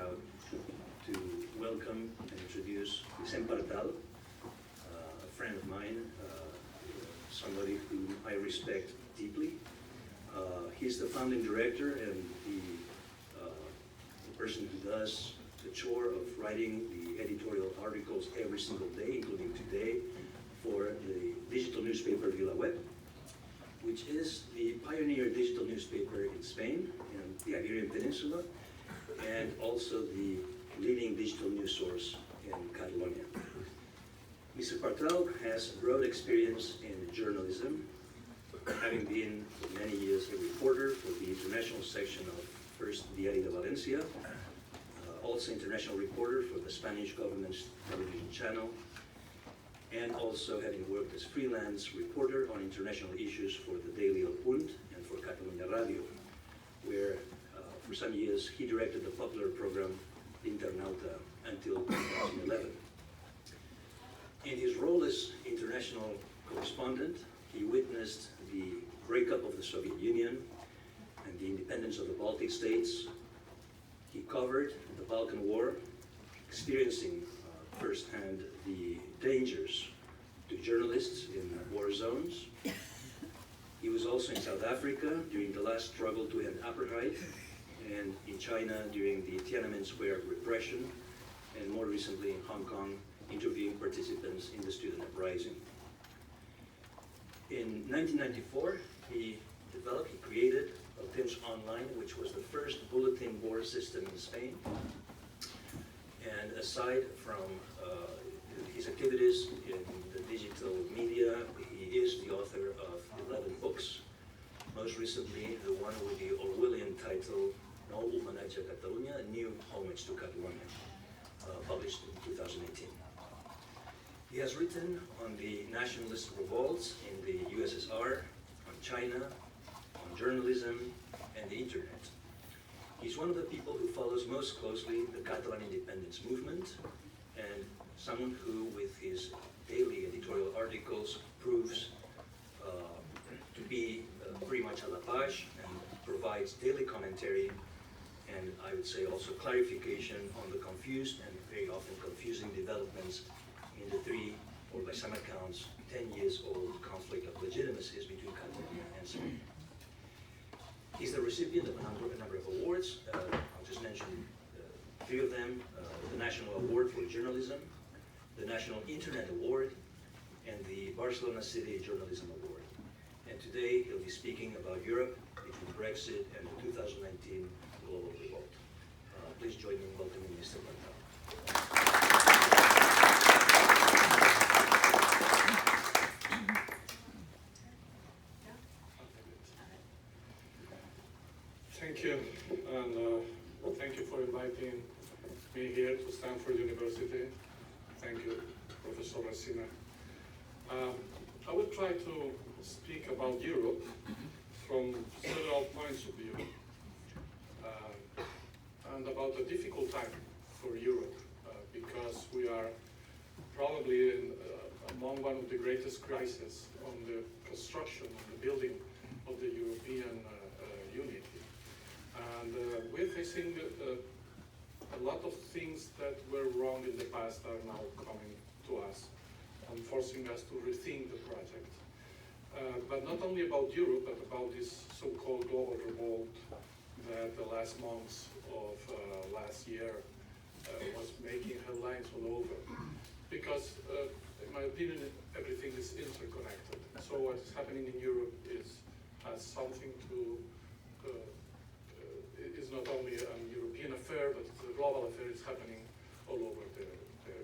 proud to welcome and introduce Vicent Partal, a friend of mine, somebody whom I respect deeply. He's the founding director and the person who does the chore of writing the editorial articles every single day, including today, for the digital newspaper VilaWeb, which is the pioneer digital newspaper in Spain and the Iberian Peninsula, and also the leading digital news source in Catalonia. Mr. Partal has broad experience in journalism, having been for many years a reporter for the international section of first Diario de Valencia, also international reporter for the Spanish government's television channel, and also having worked as freelance reporter on international issues for the daily El Punt and for Catalonia Radio, where for some years he directed the popular program Internauta until 2011. In his role as international correspondent, he witnessed the breakup of the Soviet Union and the independence of the Baltic states. He covered the Balkan War, experiencing firsthand the dangers to journalists in war zones. He was also in South Africa during the last struggle to end apartheid, and in China during the Tiananmen Square repression, and more recently in Hong Kong, interviewing participants in the student uprising. In 1994, he created Temps Online, which was the first bulletin board system in Spain. And aside from his activities in the digital media, he is the author of 11 books. Most recently, the one with the Orwellian title, No Homenatge a Catalunya, A New Homage to Catalonia, published in 2018. He has written on the nationalist revolts in the USSR, on China, on journalism, and the internet. He's one of the people who follows most closely the Catalan independence movement, and someone who, with his daily editorial articles, proves to be pretty much a la page and provides daily commentary and I would say also clarification on the confused and very often confusing developments in the three, or by some accounts, 10 years old conflict of legitimacies between Catalonia and Spain. He's the recipient of a number of awards. I'll just mention three of them: the National Award for Journalism, the National Internet Award, and the Barcelona City Journalism Award. And today he'll be speaking about Europe between Brexit and the 2019 Global Revolt. Please join me in welcoming Mr. Partal. Thank you, and thank you for inviting me here to Stanford University. Thank you, Professor Resina. I will try to speak about Europe from several points of view, and about a difficult time for Europe, because we are probably among one of the greatest crises on the construction, on the building of the European unity. And we're facing a lot of things that were wrong in the past are now coming to us and forcing us to rethink the project. But not only about Europe, but about this so-called global revolt that the last months of last year was making headlines all over. Because, in my opinion, everything is interconnected. So what is happening in Europe has something to is not only a European affair, but it's a global affair. It's happening all over the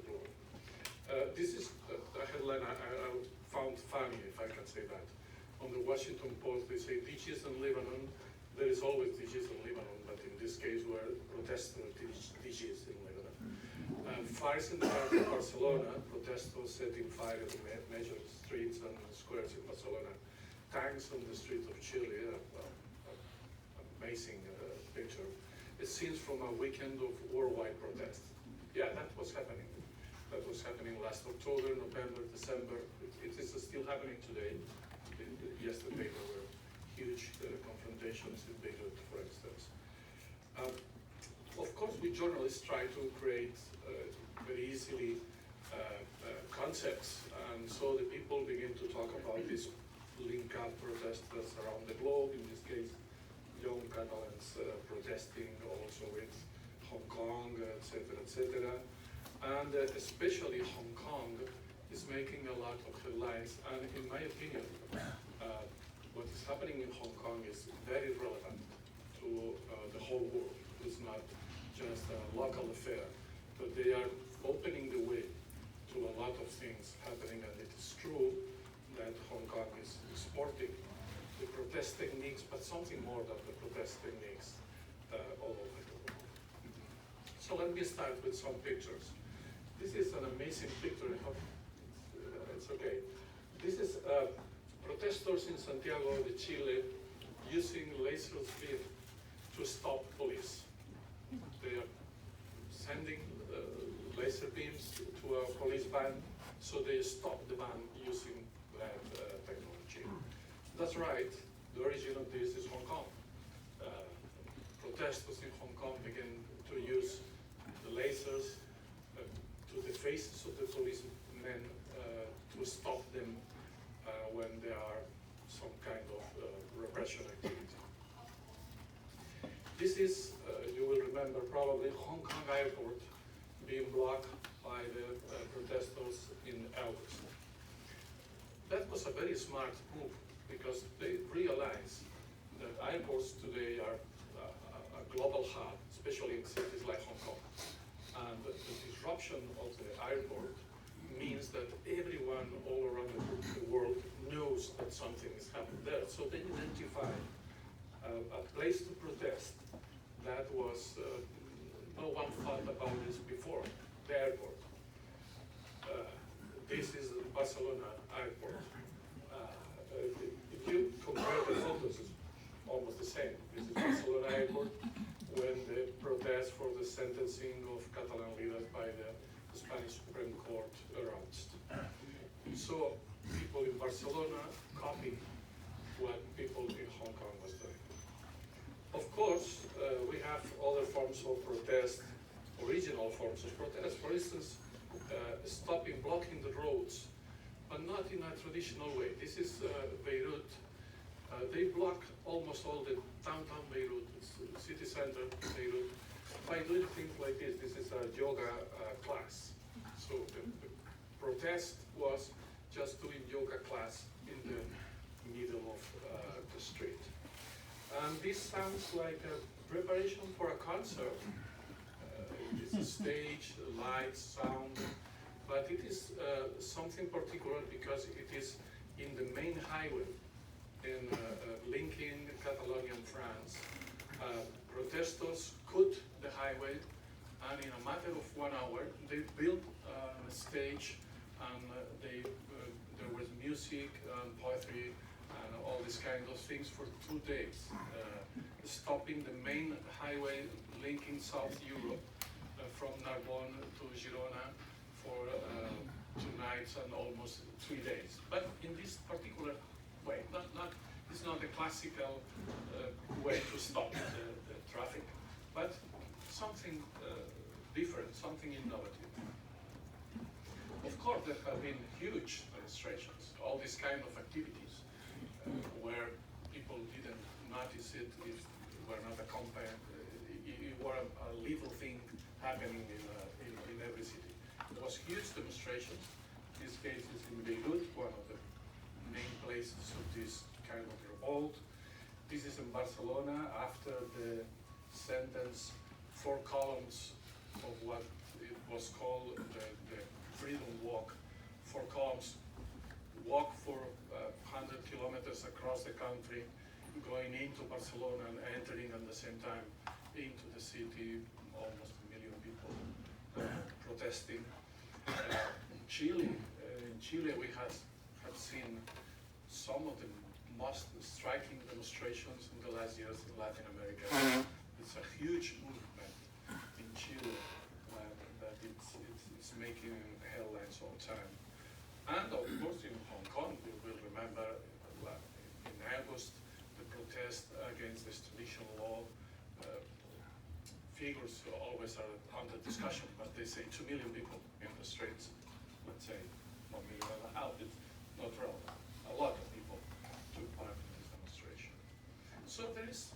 globe. This is a headline I found funny, if I can say that. On the Washington Post, they say, ditches in Lebanon. There is always ditches in Lebanon, but in this case, were protesters ditches in Lebanon. Fires in the heart of Barcelona, protesters setting fire to major streets and squares in Barcelona. Tanks on the streets of Chile, amazing picture. It seems from a weekend of worldwide protests. Yeah, that was happening. That was happening last October, November, December. It is still happening today. Yesterday there were huge confrontations in Beirut, for instance. Of course, we journalists try to create very easily concepts, and so the people begin to talk about these link-up protesters around the globe, in this case, young Catalans protesting also with Hong Kong, etc., and especially Hong Kong is making a lot of headlines, and in my opinion, what is happening in Hong Kong is very relevant to the whole world. It's not just a local affair, but they are opening the way to a lot of things happening, and it is true that Hong Kong is exporting the protest techniques, but something more than the protest techniques all over the world. So let me start with some pictures. This is an amazing picture. I hope it's okay. This is protesters in Santiago de Chile using laser beam to stop police. They are sending laser beams to a police van, so they stop the van using that technology. That's right, the origin of this is Hong Kong. Protesters in Hong Kong began to use the lasers to the faces of the policemen to stop them when there are some kind of repression activity. This is, you will remember probably, Hong Kong airport being blocked by the protesters in August. That was a very smart move because they realized that airports today are a global hub, especially in cities like Hong Kong. And the disruption of the airport means that everyone all around the world knows that something is happening there. So they identified a place to protest that was, no one thought about this before, the airport. This is Barcelona airport. If you compare the photos, it's almost the same. This is Barcelona airport when the protest for the sentencing of Catalan leaders by the Spanish Supreme Court erupted. So people in Barcelona copied what people in Hong Kong was doing. Of course, we have other forms of protest, original forms of protest. For instance, blocking the roads, but not in a traditional way. This is Beirut. They block almost all the downtown Beirut, city center Beirut, by doing things like this. This is a yoga class. So the protest was just doing yoga class in the middle of the street. And this sounds like a preparation for a concert. It's a stage, lights, sound, but it is something particular because it is in the main highway in linking Catalonia and France. Protesters cut the highway, and in a matter of 1 hour, they built a stage, and there was music and poetry and all these kind of things for 2 days, stopping the main highway linking South Europe from Narbonne to Girona for 2 nights and almost 3 days. But in this particular way, it's not a classical way to stop the traffic, but something different, something innovative. Of course, there have been huge demonstrations, all these kind of activities where people didn't notice it if it were not accompanied. It were a little thing happening in every city. There was huge demonstrations. This case is in Beirut, one of the main places of this kind of revolt. This is in Barcelona after the sentence, 4 columns of what it was called the Freedom Walk. 4 columns walk for 100 kilometers across the country, going into Barcelona and entering at the same time into the city, almost 1 million people protesting. In Chile, we have seen some of the most striking demonstrations in the last years in Latin America. It's a huge movement in Chile that it's making headlines all the time. And of course in Hong Kong, you will remember in August, the protest against the extradition law, 50 figures always are under discussion, but they say 2 million people in the streets. Let's say 1 million and a half, it's not relevant. A lot of people took part in this demonstration. So there is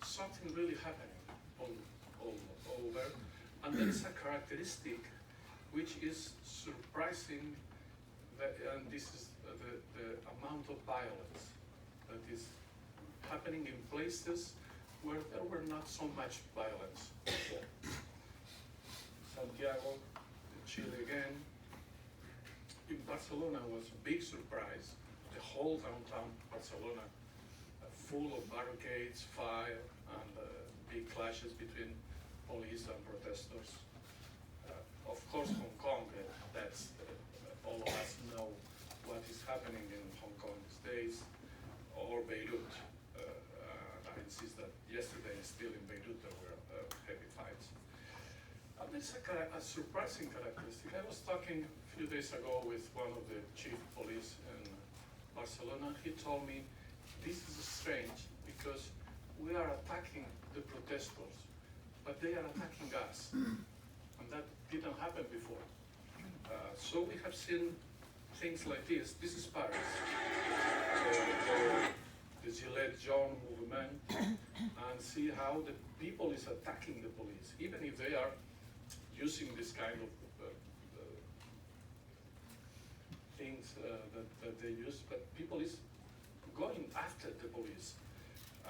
something really happening all over, and there is a characteristic which is surprising, and this is the amount of violence that is happening in places where there were not so much violence before. Santiago, Chile again. In Barcelona was a big surprise. The whole downtown Barcelona full of barricades, fire, and big clashes between police and protesters. Of course, Hong Kong, that's all of us know what is happening in Hong Kong these days, or Beirut. I insist that yesterday, still in Beirut, there were heavy fights. And there's a surprising characteristic. I was talking a few days ago with one of the chief police in Barcelona. He told me, this is strange because we are attacking the protesters, but they are attacking us. And that didn't happen before. So we have seen things like this. This is Paris. The Gilets Jaunes movement, and see how the people is attacking the police, even if they are using this kind of things that they use, but people is going after the police.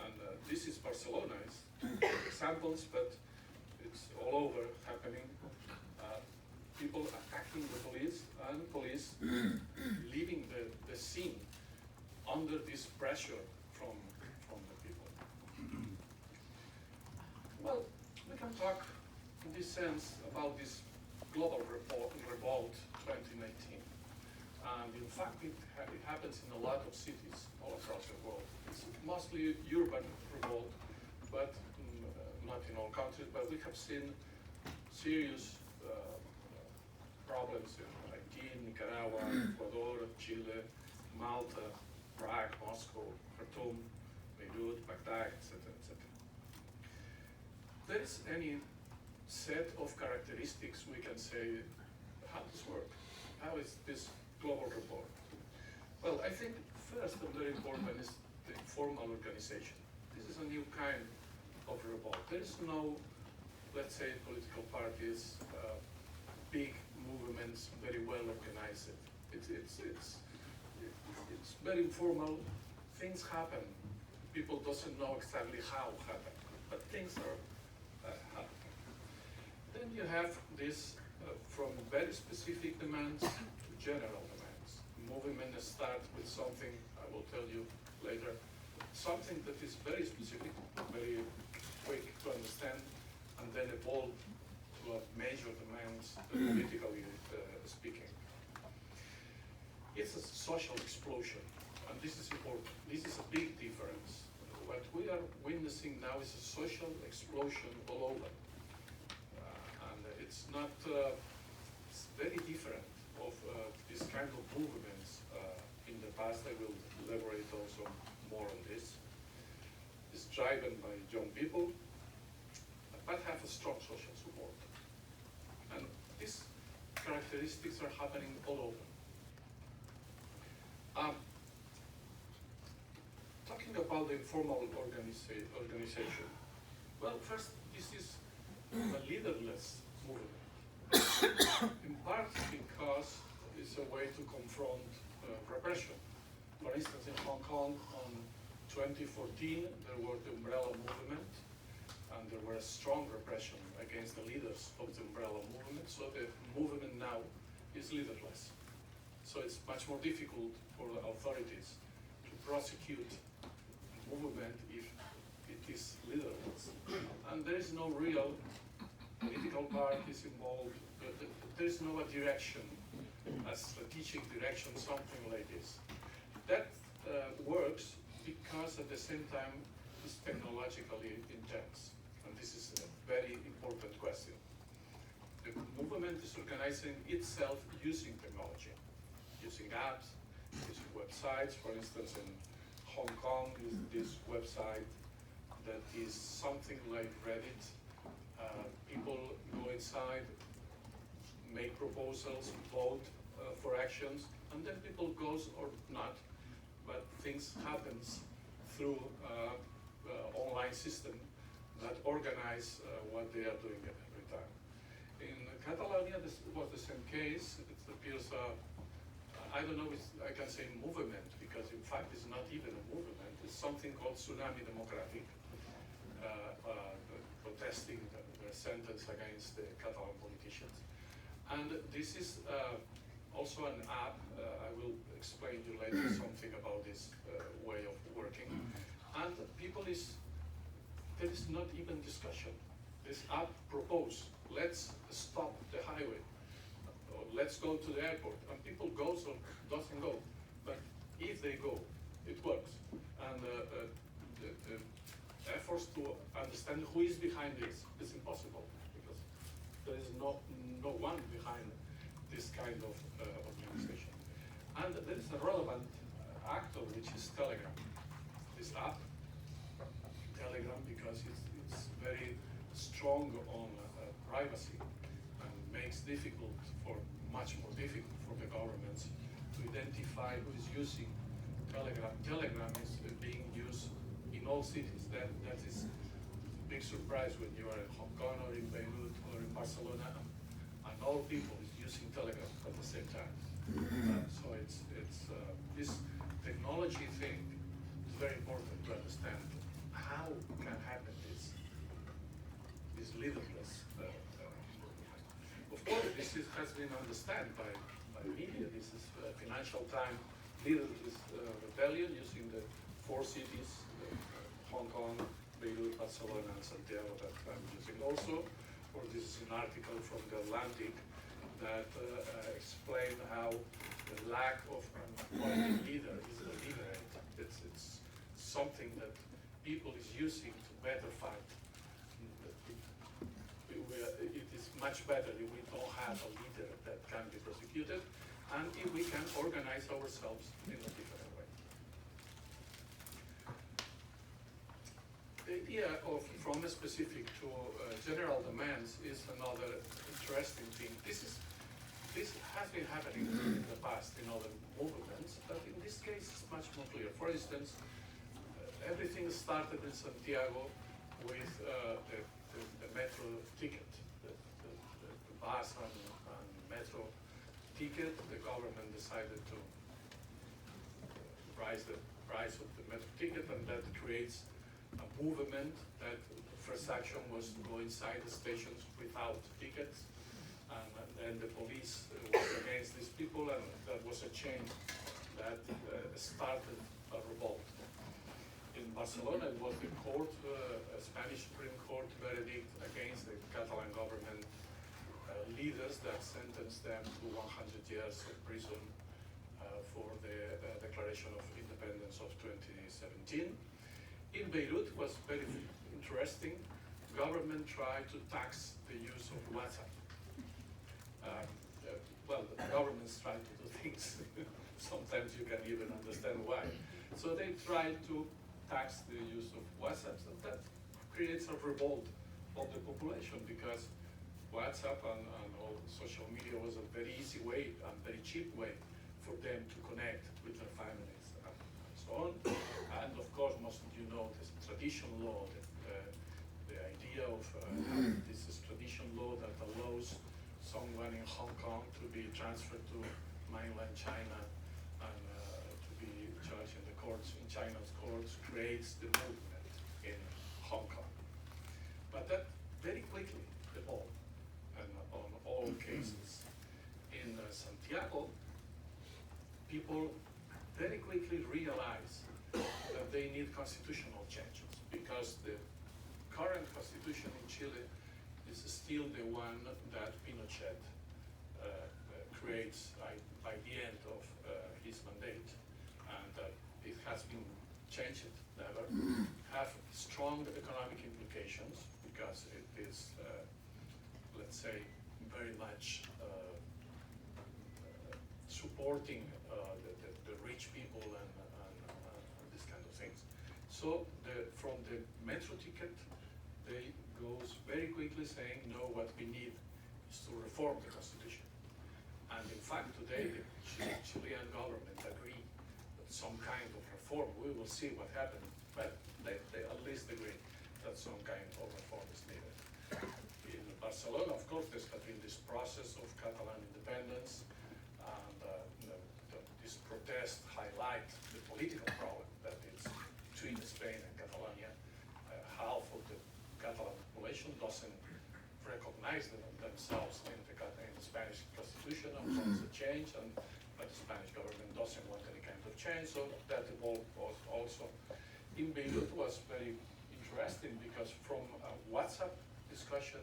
And this is Barcelona. It's examples, but it's all over happening. People attacking the police, and police leaving the scene under this pressure from the people. Well, we can talk in this sense about this Global Revolt 2019. And in fact, it happens in a lot of cities all across the world. It's mostly urban revolt, but not in all countries. But we have seen serious problems in Haiti, Nicaragua, Ecuador, Chile, Malta, Prague, Moscow, Khartoum, Beirut, Baghdad, etc., etc. There is any set of characteristics we can say, how does this work? How is this global revolt? Well, I think first and very important is the informal organization. This is a new kind of revolt. There is no, let's say, political parties, big movements, very well organized. It's very informal. Things happen. People doesn't know exactly how happen, but things are happening. Then you have this from very specific demands to general demands. Movement starts with something, I will tell you later, something that is very specific, very quick to understand, and then evolve to major demands, politically speaking. It's a social explosion, and this is important. This is a big difference. What we are witnessing now is a social explosion all over. And it's not, it's very different of this kind of movements in the past. I will elaborate also more on this. It's driven by young people, but have a strong social support. And these characteristics are happening all over. Talking about the informal organization, well, first, this is a leaderless movement, in part because it's a way to confront repression. For instance, in Hong Kong, in 2014, there was the umbrella movement, and there was strong repression against the leaders of the umbrella movement, so the movement now is leaderless. So it's much more difficult for the authorities to prosecute a movement if it is leaderless. And there is no real political parties involved. There is no direction, a strategic direction, something like this. That works because at the same time it's technologically intense. And this is a very important question. The movement is organizing itself using technology, using apps, using websites. For instance, in Hong Kong is this website that is something like Reddit, People go inside, make proposals, vote for actions, and then people goes or not, but things happens through online system that organize what they are doing every time. In Catalonia, this was the same case. It appears, I don't know if I can say movement, because in fact it's not even a movement. It's something called Tsunami Democratic, protesting the sentence against the Catalan politicians. And this is also an app. I will explain you later something about this way of working. And there is not even discussion. This app proposed, let's stop the highway, or let's go to the airport, and people goes or doesn't go. But if they go, it works. And the efforts to understand who is behind this is impossible, because there is no one behind this kind of organization. And there is a relevant actor, which is Telegram. This app, Telegram, because it's very strong on privacy and makes much more difficult for the governments to identify who is using Telegram. Telegram is being used in all cities. That is a big surprise when you are in Hong Kong or in Beirut or in Barcelona, and all people is using Telegram at the same time. So it's this technology thing is very important to understand how can happen this leaderless movement. Of course, this has been understood by media. This is Financial Times leaderless rebellion using the 4 cities, Hong Kong, Beirut, Barcelona, and Santiago, that I'm using also. Or this is an article from the Atlantic that explain how the lack of a leader is deliberate. It's something that people is using to better fight. It is much better if we don't have a leader that can be prosecuted, and if we can organize ourselves in a different way. The idea of from a specific to general demands is another interesting thing. This has been happening in the past in other movements, but in this case it's much more clear. For instance, everything started in Santiago with the metro ticket, the bus and metro ticket. The government decided to raise the price of the metro ticket, and that creates a movement. That the first action was to go inside the stations without tickets, and then the police was against these people, and that was a change that started a revolt. In Barcelona, it was the court, a Spanish Supreme Court verdict against the Catalan government leaders that sentenced them to 100 years of prison for the Declaration of Independence of 2017. In Beirut, it was very interesting. Government tried to tax the use of WhatsApp. Well, the governments try to do things. Sometimes you can even understand why. So they tried to tax the use of WhatsApp, and that creates a revolt of the population, because WhatsApp and all social media was a very easy way and very cheap way for them to connect with their families and so on. And of course, most of you know this tradition law, the idea of this is tradition law that allows someone in Hong Kong to be transferred to mainland China and to be judged in the courts, in China's courts, creates the movement in Hong Kong. But that very quickly evolved, and on all cases. In Santiago, people very quickly realize that they need constitutional changes, because the current constitution in Chile is still the one that Pinochet creates by the end of his mandate, and it has been changed never, have strong economic implications, because it is, let's say, very much supporting the rich people and these kind of things. So from the metro ticket, they goes very quickly saying, no, what we need is to reform the constitution. And in fact, today, the Chilean government agreed that some kind of reform, we will see what happens, but they at least agree that some kind of reform is needed. In Barcelona, of course, there's been this process of Catalan independence, and this protest highlight the political problem that is between Spain and Catalonia. Half of the Catalan population doesn't recognize themselves in the Spanish constitution and wants a change, but the Spanish government doesn't want any kind of change, so that evolved also. In Beirut was very interesting because from a WhatsApp discussion,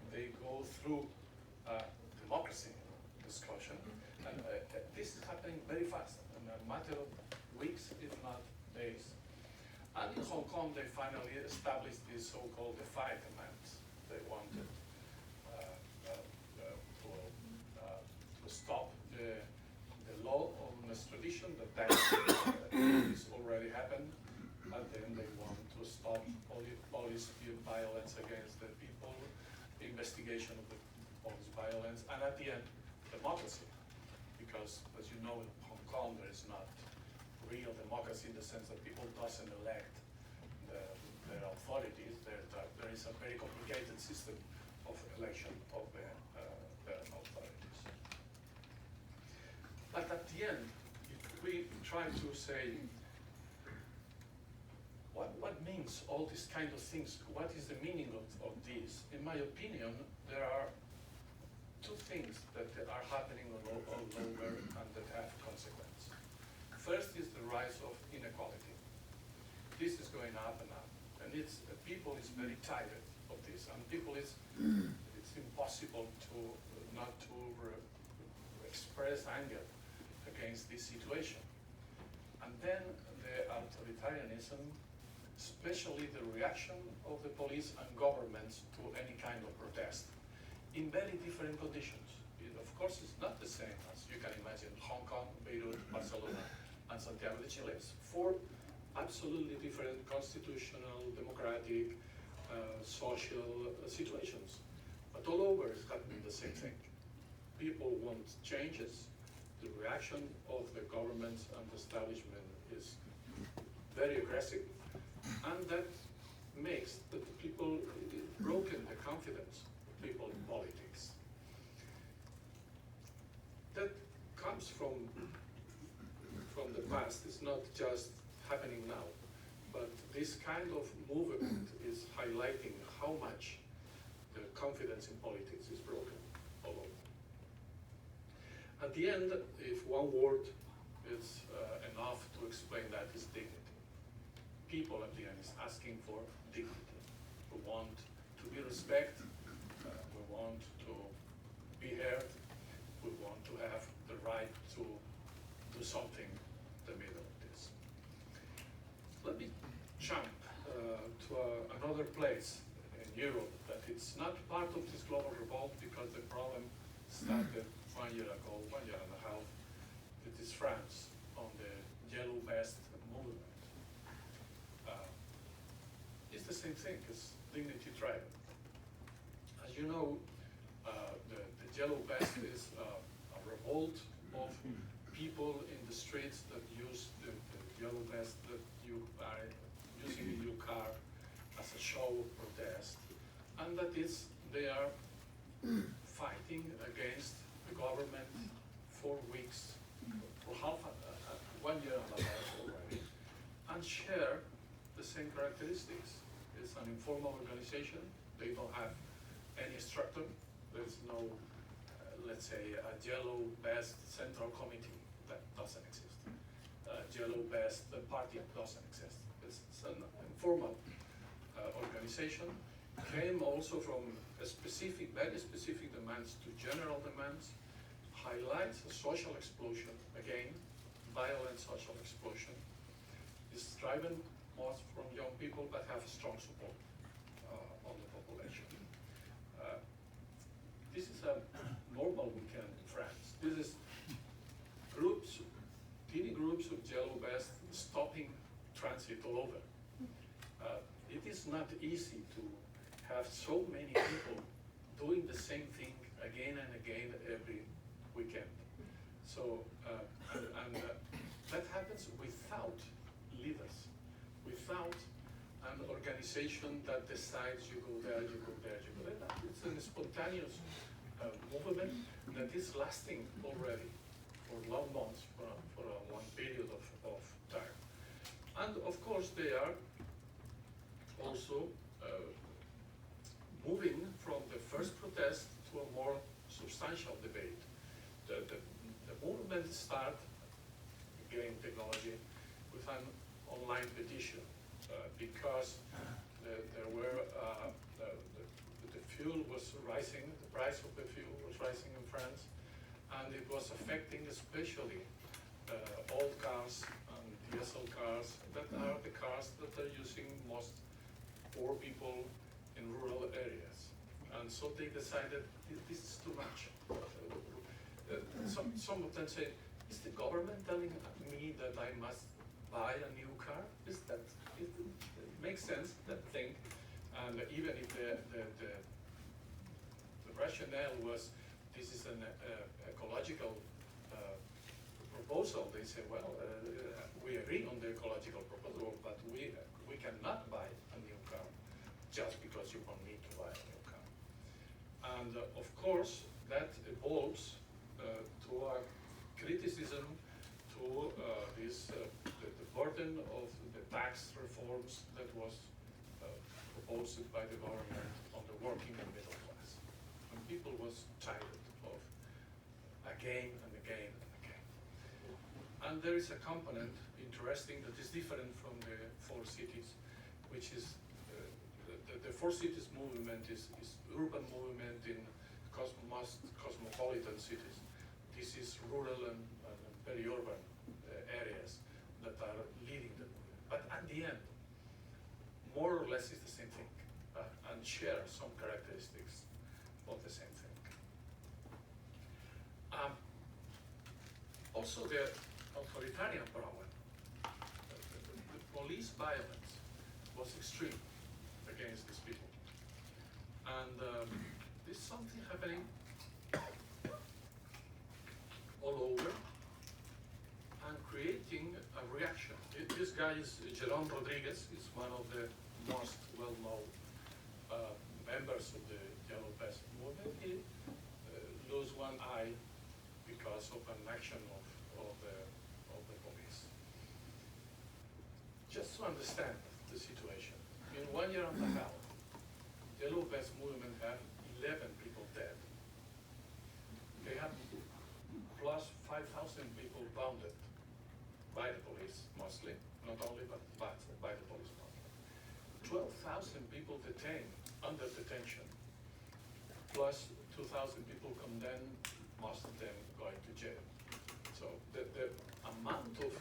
they go through democracy discussion, and this is happening very fast, in a matter of weeks, if not days. And in Hong Kong, they finally established these so-called DeFi demands. They wanted to stop the law on extradition that is already happened, and then they want to stop police violence against the people, investigation of the police violence, and at the end, democracy. Because, as you know, in Hong Kong, there is not real democracy in the sense that people doesn't elect their authorities. There is a very complicated system of election of their authorities. But at the end, if we try to say, what means all these kind of things? What is the meaning of this? In my opinion, there are two things that are happening all over and that have consequences. First is the rise of inequality. This is going up and up, and people is very tired of this, and people it's impossible to not to express anger against this situation. And then the authoritarianism, especially the reaction of the police and governments to any kind of protest, in very different conditions. Of course, it's not the same as you can imagine Hong Kong, Beirut, Barcelona, and Santiago de Chile. Four absolutely different constitutional, democratic, social situations. But all over it's happening the same thing. People want changes. The reaction of the government and the establishment is very aggressive. And that makes the people broken the confidence of people in politics. That comes from the past. It's not just happening now, but this kind of movement is highlighting how much the confidence in politics is broken all over. At the end, if one word is enough to explain that, is dignity. People at the end is asking for dignity. We want to be respected, we want to be heard, we want to have the right to do something in the middle of this. Let me jump to another place in Europe that it's not part of this global revolt because the problem started 1 year ago, 1 year and a half. It is France on the Yellow Vest movement. It's the same thing as dignity driven. As you know, the Yellow Vest is a revolt of people in the streets that use the Yellow Vest that you are using in your car as a show of protest, and that is they are fighting against the government for weeks, for 1 year and a half already, and share the same characteristics. It's an informal organization. They don't have any structure. There's no, let's say, a Yellow Vest central committee. That doesn't exist. Yellow Vest party doesn't exist. It's an informal organization. Came also from a specific, very specific demands to general demands. Highlights a social explosion, again, violent social explosion. Is driven most from young people, but have strong support on the population. This is a normal weekend in France. This is groups, teeny groups of Yellow Vest stopping transit all over. It is not easy to have so many people doing the same thing again and again every weekend. So, that happens without leaders, without an organization that decides you go there, you go there, you go there. It's a spontaneous movement that is lasting already for long months, for a long period of time. And of course they are also moving from the first protest to a more substantial debate. The movement started, again technology, with an online petition because there were the fuel was rising, the price of the fuel was rising in France, and it was affecting especially old cars and diesel cars that are the cars that are using most poor people in rural areas. And so they decided this is too much. Some of them say, is the government telling me that I must buy a new car? Is that, it makes sense, that thing. And even if the rationale was, this is an ecological proposal, they say, well, we agree on the ecological proposal, but we cannot buy a new car just because you want me to buy a new car. And of course, that evolves to a criticism to the burden of the tax reforms that was proposed by the government on the working and middle class. And people was tired of again and again and again. And there is a component interesting that is different from the four cities, which is the four cities movement is urban movement in most cosmopolitan cities. This is rural and peri-urban areas that are leading the movement. But at the end, more or less it's the same thing and share some characteristics of the same thing. Also the authoritarian power, the police violence was extreme against these people. And there's something happening all over and creating a reaction. This guy is Joan Rodriguez, is one of the most well-known members of the Yellow Vest movement. He lost one eye because of an action of the police. Just to understand the situation, in 1 year and a half, Yellow Vest movement had 11 people dead. They have plus 5,000 people wounded by the police, mostly, not only, but by the police mostly. 12,000 people detained, under detention, plus 2,000 people condemned, most of them going to jail. So the amount of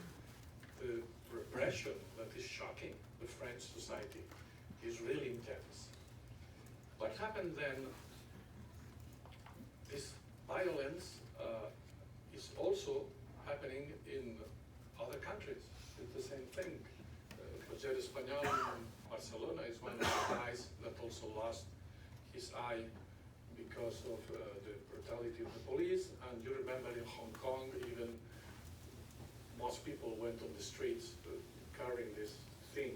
the repression that is shocking the French society is really intense. What happened then, this violence is also happening in other countries. It's the same thing. Roger Español in Barcelona is one of the guys that also lost his eye because of the brutality of the police. And you remember in Hong Kong, even most people went on the streets carrying this thing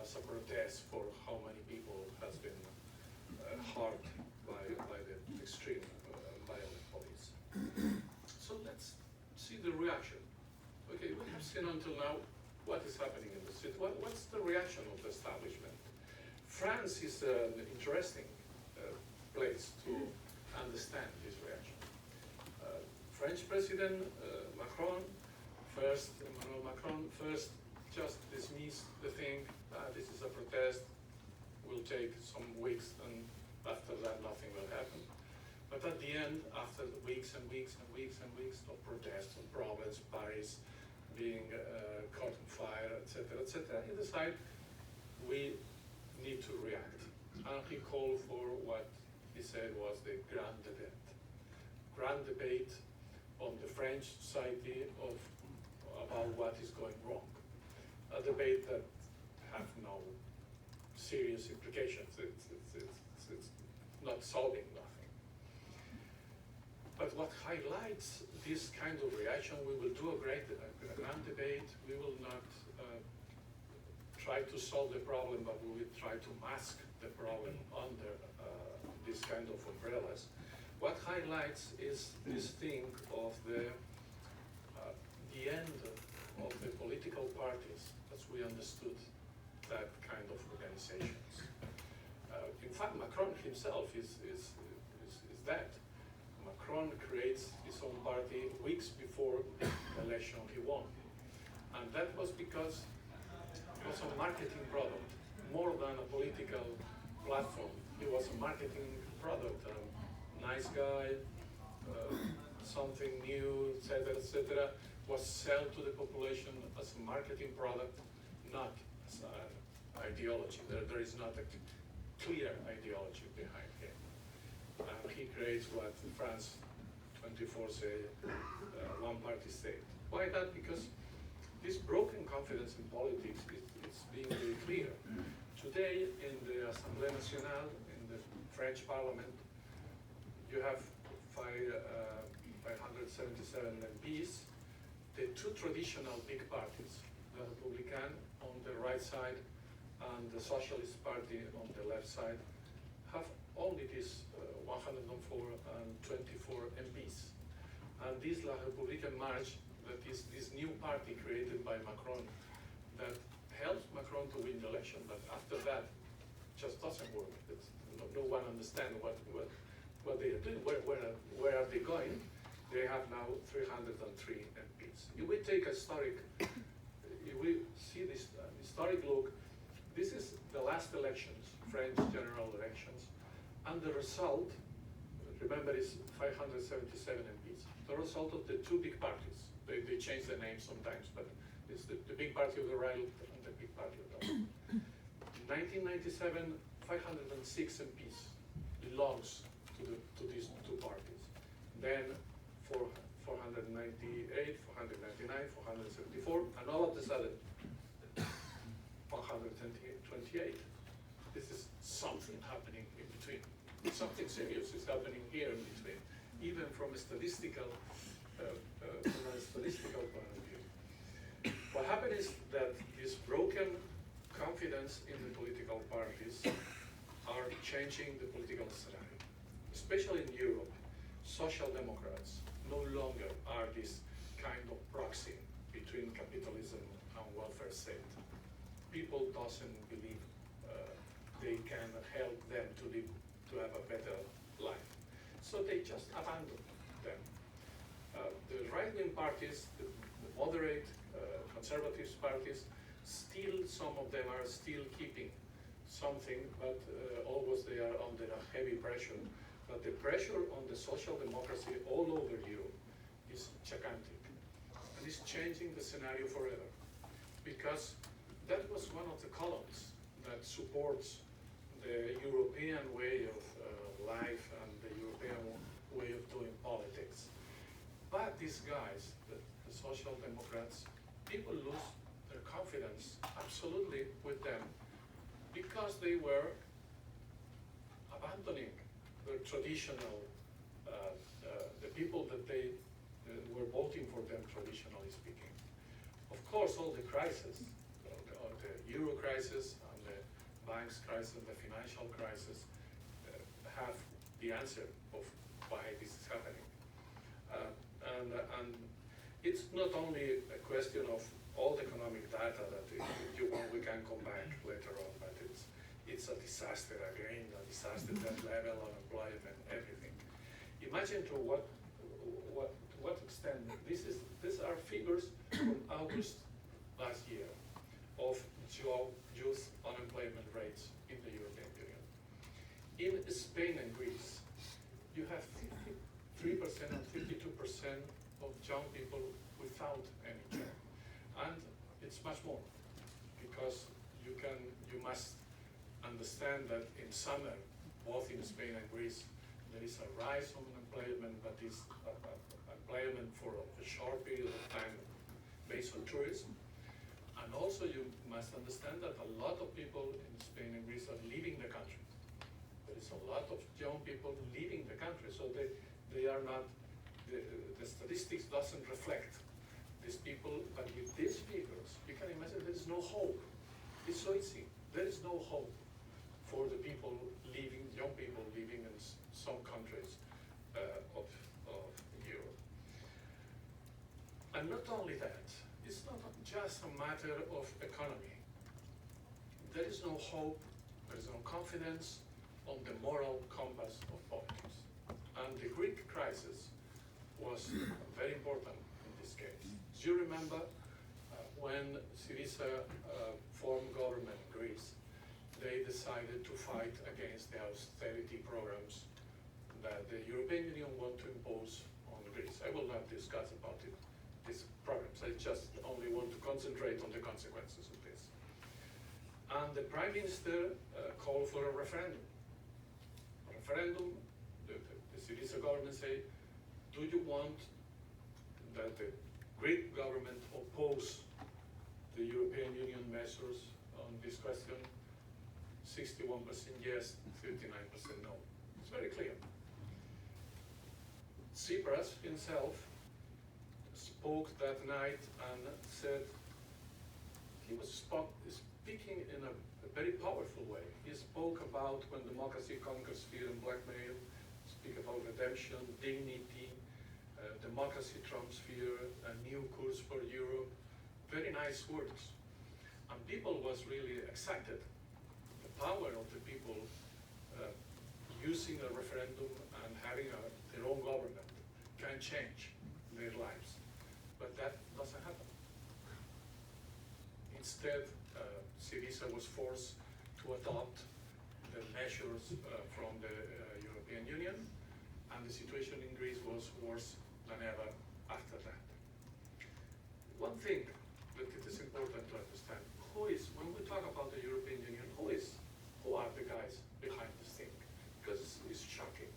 as a protest for how many people has been hurt by the extreme violent police. So let's see the reaction. Okay, we have seen until now what is happening in the city. What's the reaction of the establishment? France is an interesting place to understand this reaction. French President Emmanuel Macron first just dismissed the thing, this is a protest, will take some weeks, and after that nothing will happen. But at the end, after weeks and weeks and weeks and weeks of protests in Provence, Paris, being caught on fire, etc., he decided we need to react. And he called for what he said was the grand debate on the French society about what is going wrong. A debate that have no serious implications. It's not solving nothing. But what highlights this kind of reaction, we will do a grand debate. We will not try to solve the problem, but we will try to mask the problem under this kind of umbrellas. What highlights is this thing of the end of the political parties as we understood that kind of organizations. In fact, Macron himself is that. Macron creates his own party weeks before the election he won. And that was because it was a marketing product, more than a political platform. It was a marketing product, a nice guy, something new, etc., was sold to the population as a marketing product, not as an ideology. There is not a clear ideology behind him. He creates what France 24 say, one-party state. Why that? Because this broken confidence in politics is being very clear. Today, in the Assemblée Nationale, in the French Parliament, you have 577 MPs. The two traditional big parties, the Republican on the right side and the Socialist Party on the left side, have only this 104 and 24 MPs. And this La Républicaine Marche, that is this new party created by Macron, that helps Macron to win the election, but after that, just doesn't work. No one understands what they are doing, where are they going? They have now 303 MPs. If we take a if we see this historic look, this is the last elections, French general elections, and the result, remember, is 577 MPs. The result of the two big parties. They change the name sometimes, but it's the big party of the right and the big party of the left. In 1997, 506 MPs belongs to these two parties. Then 498, 499, 474, and all of a sudden, 128. This is something happening in between. Something serious is happening here in between, even from a statistical point of view. What happened is that this broken confidence in the political parties are changing the political scenario, especially in Europe. Social democrats no longer are this kind of proxy between capitalism and welfare state. People doesn't believe they can help them to have a better life. So they just abandon them. The right-wing parties, the moderate conservative parties, still, some of them are still keeping something, but always they are under a heavy pressure. But the pressure on the social democracy all over Europe is gigantic. And it's changing the scenario forever. Because that was one of the columns that supports the European way of life and the European way of doing politics. But these guys, the social democrats, people lose their confidence absolutely with them because they were abandoning the traditional, the people that they were voting for them, traditionally speaking. Of course, all the crises, the euro crisis and the banks crisis, the financial crisis, have the answer of why this is happening. And it's not only a question of all the economic data that if you want, we can come back later on, but it's a disaster again, a disaster, that level of employment, everything. Imagine to what extent, these are figures from August last year of youth unemployment rates in the European Union. In Spain and Greece, you have 53% and 52% of young people without any job. And it's much more, because you must understand that in summer, both in Spain and Greece, there is a rise of unemployment, but it's employment for a short period of time based on tourism. And And also you must understand that a lot of people in Spain and Greece are leaving the country. There is a lot of young people leaving the country, so they are not, the statistics doesn't reflect these people, but with these figures, you can imagine there is no hope. It's so easy. There is no hope for the people leaving, young people living in some countries of Europe. And not only that, it's not just a matter of economy. There is no hope, there is no confidence on the moral compass of politics. And the Greek crisis was very important in this case. Do you remember when Syriza formed government in Greece, they decided to fight against the austerity programs that the European Union want to impose on Greece. I will not discuss about it, these programs. I just only want to concentrate on the consequences of this. And the Prime Minister called for a referendum. The Syriza government say, do you want that the Greek government oppose the European Union measures on this question? 61% yes, 39% no. It's very clear. Tsipras himself spoke that night and said, he was speaking in a very powerful way. He spoke about when democracy conquers fear and blackmail, speak about redemption, dignity, democracy trumps fear, a new course for Europe. Very nice words. And people was really excited. The power of the people using a referendum and having their own government can change their lives. But that doesn't happen. Instead, Syriza was forced to adopt the measures from the European Union, and the situation in Greece was worse than ever after that. One thing that it is important to understand, when we talk about the European Union, who are the guys behind this thing? Because it's shocking.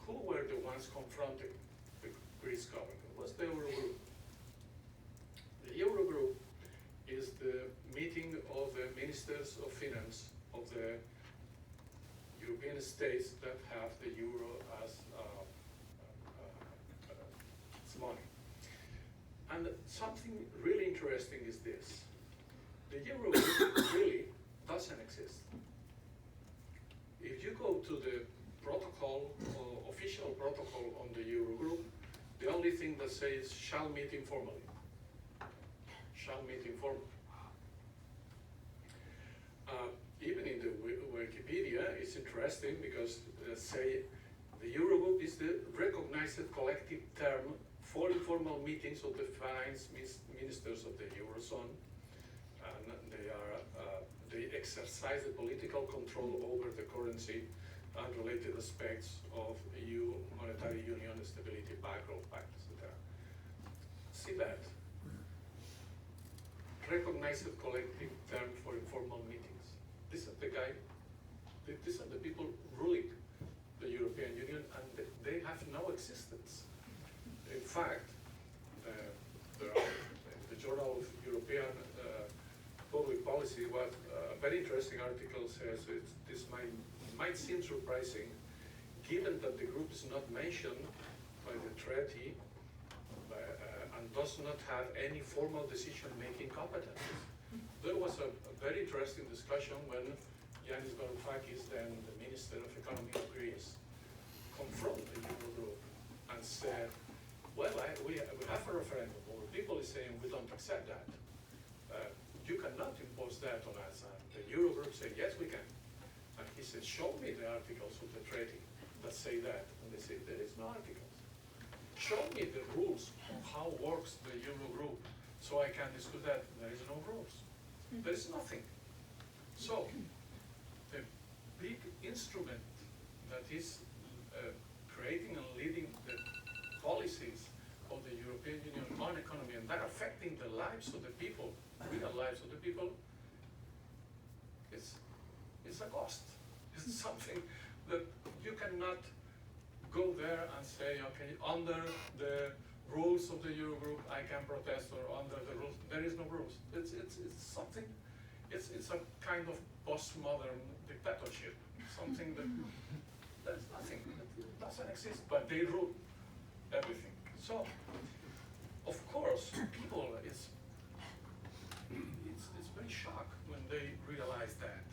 Who were the ones confronting the Greece government? It was the Eurogroup. The Eurogroup is the meeting of the ministers of finance of the European states that have the euro as its money. And something really interesting is this. The Eurogroup really doesn't exist. If you go to the protocol, official protocol on the Eurogroup, the only thing that says shall meet informally. Shall meet informally. Even in the Wikipedia, it's interesting because say the Eurogroup is the recognized collective term for informal meetings of the finance ministers of the Eurozone, and they exercise the political control over the currency and related aspects of EU monetary union, stability pact, growth pact, etc. See that? Recognized collective term for informal meetings. These are these are the people ruling the European Union, and they have no existence. In fact, the Journal of European Public Policy, what a very interesting article says, this might seem surprising, given that the group is not mentioned by the treaty and does not have any formal decision-making competences. There was a very interesting discussion when Yanis Varoufakis, then the Minister of Economy of Greece, confronted the Eurogroup and said, well, we have a referendum, or people are saying we don't accept that. You cannot impose that on us. And the Eurogroup said, yes, we can. And he said, show me the articles of the treaty that say that. And they said, there is no articles. Show me the rules on how works the Eurogroup so I can discuss that. There is no rules. There is nothing. So, the big instrument that is creating and leading the policies of the European Union on economy, and that affecting the lives of the people, real lives of the people, it's a cost. It's something that you cannot go there and say, okay, under the rules of the Eurogroup, I can protest, or under the rules, there is no rules. It's something, it's a kind of postmodern dictatorship, something that there's nothing, it doesn't exist, but they rule everything. So, of course, people it's very shocked when they realize that.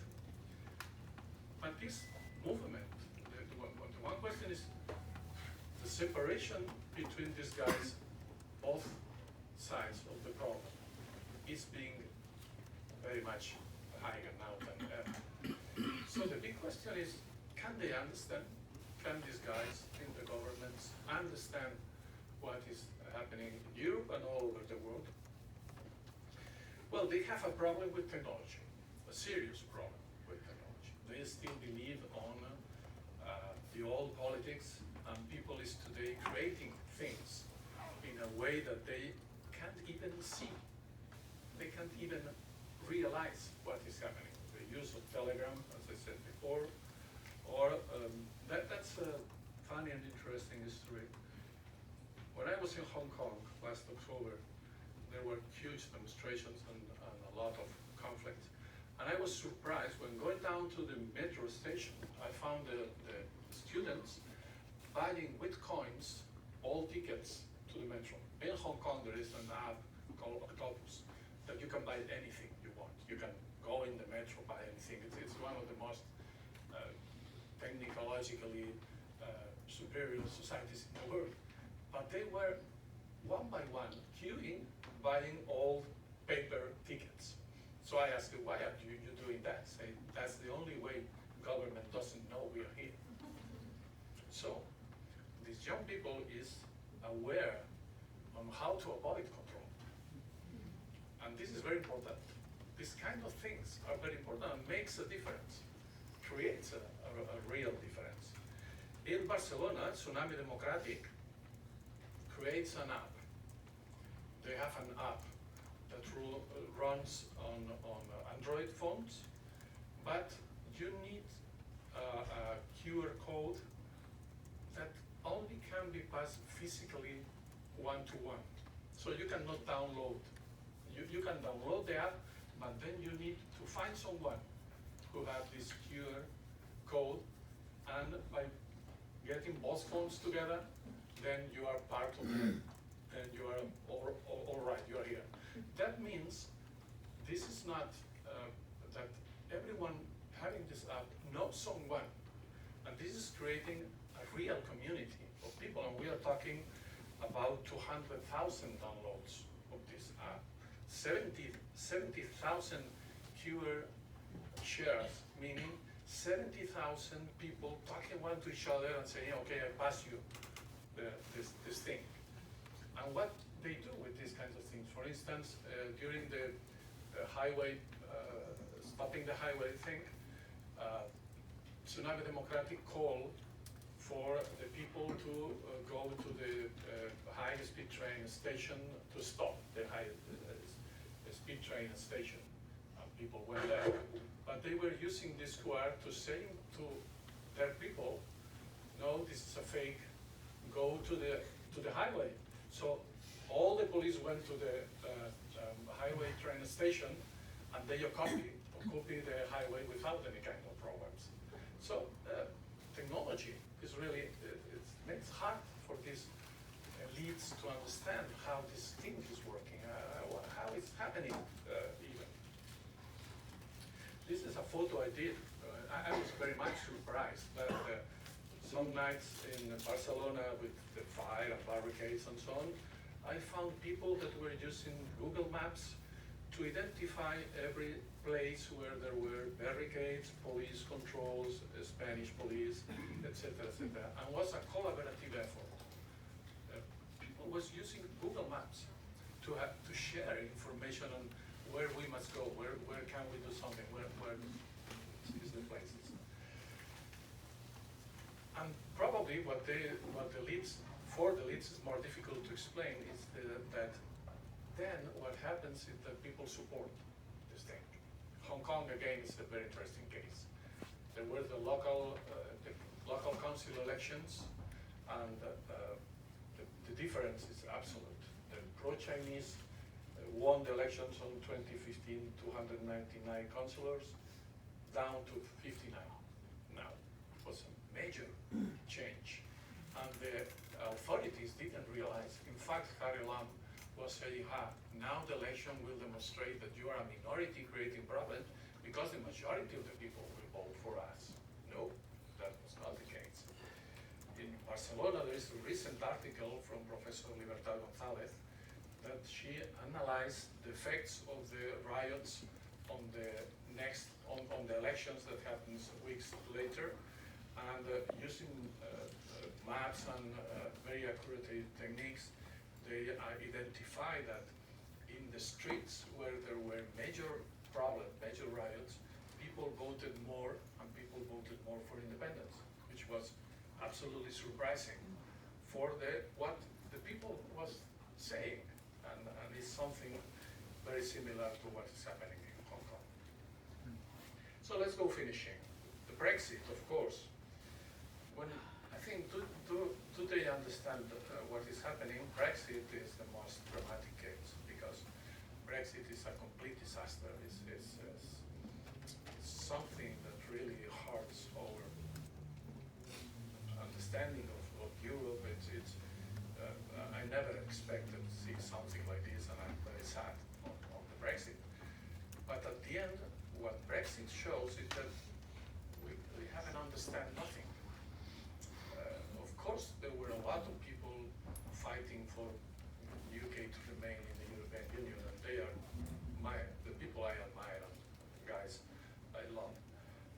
But this movement, the one question is the separation between these guys, both sides of the problem, is being very much higher now than ever. So the big question is, can they understand? Can these guys in the governments understand what is happening in Europe and all over the world? Well, they have a problem with technology, a serious problem with technology. They still believe on the old politics, and people is today creating things in a way that they can't even see. They can't even realize what is happening. The use of Telegram, as I said before, or that's a funny and interesting history. When I was in Hong Kong last October, there were huge demonstrations and a lot of conflict. And I was surprised when going down to the metro station, I found the students buying with coins all tickets to the metro. In Hong Kong, there is an app called Octopus that you can buy anything you want. You can go in the metro, buy anything. It's one of the most technologically superior societies in the world. But they were one by one queuing, buying all paper tickets. So I asked them, why are you doing that? Say, that's the only way government doesn't know we are here. So these young people is aware on how to avoid control. And this is very important. These kind of things are very important and makes a difference, creates a real difference. In Barcelona, Tsunami Democratic creates an app. They have an app that runs on Android phones, but you need a QR code that only can be passed physically one-to-one. So you cannot download. You can download the app, but then you need to find someone who has this QR code, and by getting both phones together, then you are part of it, and you are all right, you are here. That means this is not that everyone having this app knows someone, and this is creating a real community of people, and we are talking about 200,000 downloads of this app, 70,000 QR shares, meaning 70,000 people talking one to each other and saying, okay, I pass you this thing. And what they do with these kinds of things, for instance, during the highway, stopping the highway thing, Tsunami Democratic called for the people to go to the high-speed train station to stop the high-speed train station. People went there, but they were using this QR to say to their people, no, this is a fake, go to the highway. So all the police went to the highway train station, and they copy the highway without any kind of problems. So technology is really, it makes it hard for these elites to understand how this thing is working, how it's happening even. This is a photo I did. I was very much surprised that some nights in Barcelona with the fire and barricades and so on, I found people that were using Google Maps to identify every place where there were barricades, police controls, Spanish police, etc., etc. And was a collaborative effort. People was using Google Maps to share information on where we must go, where can we do something, where is the places. And probably what the leads, for the leads is more difficult to explain is that then what happens is that people support this thing. Hong Kong, again, is a very interesting case. There were the local council elections, and the difference is absolutely Chinese won the elections on 2015, 299 councillors, down to 59 now. It was a major change. And the authorities didn't realize. In fact, Harry Lam was saying, now the election will demonstrate that you are a minority creating problems because the majority of the people will vote for us. No, that was not the case. In Barcelona, there is a recent article from Professor Libertad González that she analyzed the effects of the riots on the on the elections that happens weeks later, and using maps and very accurate techniques, they identify that in the streets where there were major problems, major riots, people voted more and people voted more for independence, which was absolutely surprising for what the people was saying, and it's something very similar to what is happening in Hong Kong. So let's go finishing. The Brexit, of course. When I think, do they understand what is happening? Brexit is the most dramatic case because Brexit is a complete disaster. It's something that really hurts our understanding of Europe. I never expected to see something like this, and I'm very sad on the Brexit. But at the end, what Brexit shows is that we haven't understand nothing. Of course, there were a lot of people fighting for UK to remain in the European Union, and they are the people I admire, and the guys I love.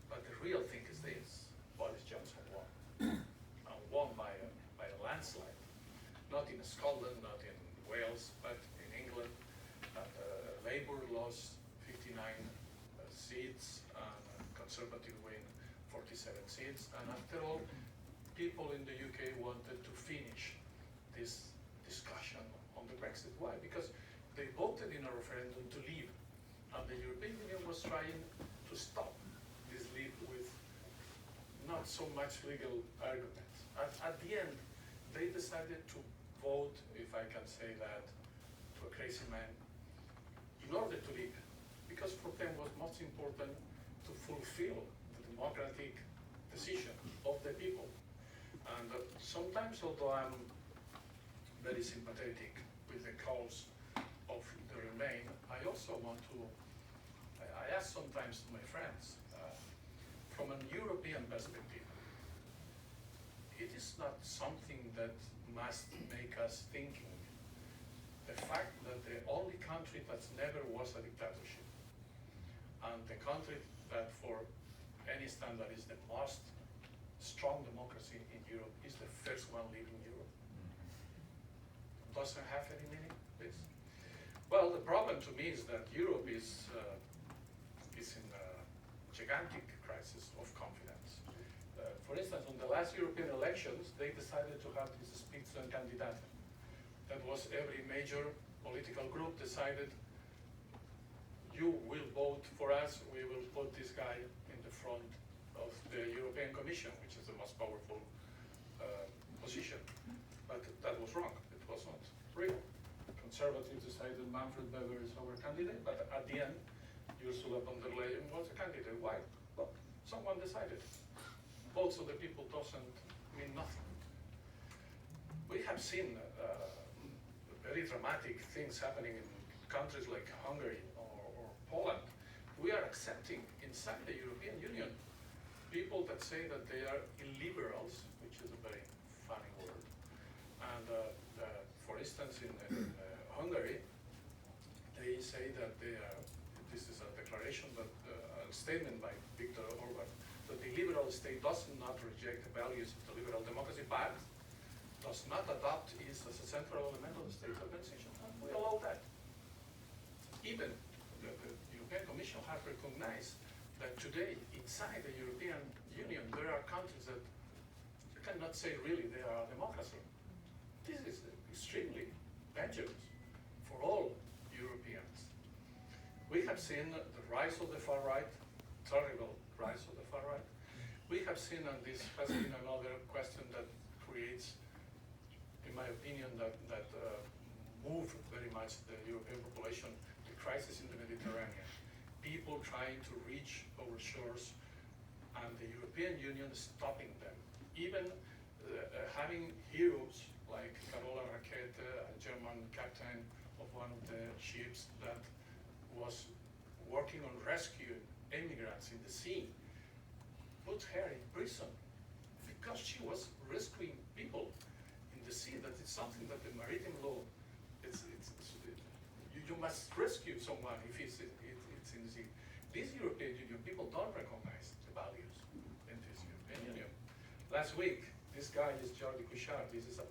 But the real thing is this: Boris Johnson won, and won by a landslide. Not in Scotland, not in Wales, but in England. Labour lost 59 seats, and Conservative win 47 seats. And after all, people in the UK wanted to finish this discussion on the Brexit. Why? Because they voted in a referendum to leave, and the European Union was trying to stop this leave with not so much legal arguments. At the end, they decided to vote, if I can say that, to a crazy man, in order to leave, because for them was most important to fulfill the democratic decision of the people. And sometimes, although I'm very sympathetic with the cause of the Remain, I also want to, I ask sometimes to my friends, from a European perspective, it is not something that must make us thinking. The fact that the only country that never was a dictatorship, and the country that for any standard is the most strong democracy in Europe, is the first one leaving Europe. Doesn't have any meaning, this? Well, the problem to me is that Europe is in a gigantic crisis of confidence. For instance, on the last European elections, they decided to have this Spitzenkandidat. That was every major political group decided, you will vote for us, we will put this guy in the front of the European Commission, which is the most powerful position. But that was wrong, it was not real. Conservatives decided Manfred Weber is our candidate, but at the end, Ursula von der Leyen was a candidate. Why? Well, someone decided. Votes of the people doesn't mean nothing. We have seen very dramatic things happening in countries like Hungary or Poland. We are accepting inside the European Union people that say that they are illiberals, which is a very funny word. And for instance, in Hungary, they say that they are, this is a declaration, but a statement by Viktor Orban, that the liberal state does not reject the values of the liberal democracy, but does not adopt it as a central element of the state organization. And we allow that. Even the European Commission has recognized that today, inside the European Union, there are countries that you cannot say really they are a democracy. This is extremely dangerous for all Europeans. We have seen the rise of the far right, terrible rise of the far right. We have seen, and this has been another question that creates, in my opinion, that moved very much the European population, the crisis in the Mediterranean, people trying to reach our shores, and the European Union stopping them. Even having heroes like Carola Rackete, a German captain of one of the ships that was working on rescuing immigrants in the sea, put her in prison because she was rescuing people in the sea. That is something that the maritime law, you must rescue someone if it's in the sea. This European Union, people don't recognize the values in this European Union. Last week, this guy is Jordi Cuixart. This is a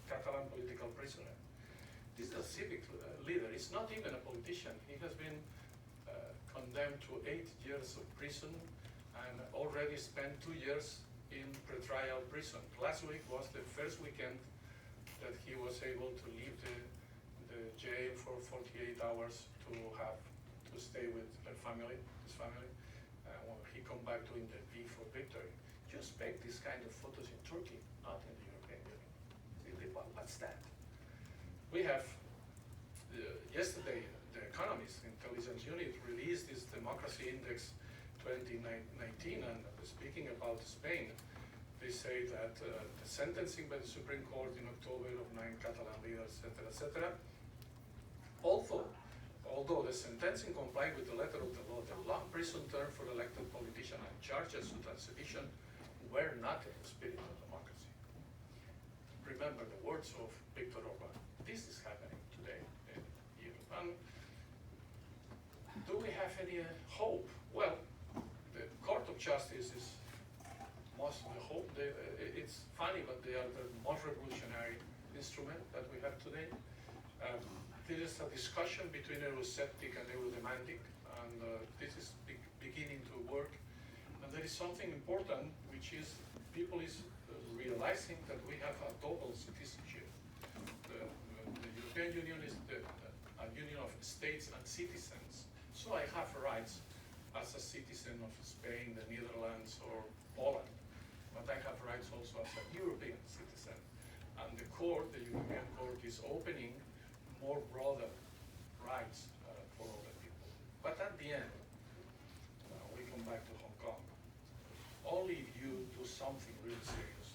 Catalan political prisoner. This is a civic leader. He's not even a politician. He has been condemned to 8 years of prison and already spent 2 years in pretrial prison. Last week was the first weekend that he was able to leave the jail for 48 hours to stay with his family. When he come back doing the V for victory. You expect this kind of photos in Turkey, not in the European Union. What's that? We have, yesterday, the Economist Intelligence Unit released this Democracy Index 2019, and speaking about Spain, they say that the sentencing by the Supreme Court in October of 9 Catalan leaders, etc. Although the sentencing complied with the letter of the law, the long prison term for elected politicians and charges of sedition were not in the spirit of democracy. Remember the words of Viktor Orban. This is happening today in Europe. And do we have any hope? Well, the Court of Justice is most the hope. It's funny, but they are the most revolutionary instrument that we have today. There is a discussion between Eurosceptic and Eurodemanding, and this is beginning to work. And there is something important, which is people is realizing that we have a double citizenship. The European Union is a union of states and citizens. So I have rights as a citizen of Spain, the Netherlands, or Poland, but I have rights also as a European citizen. And the court, the European Court, is opening more broader rights for other people. But at the end, we come back to Hong Kong. Only if you do something really serious,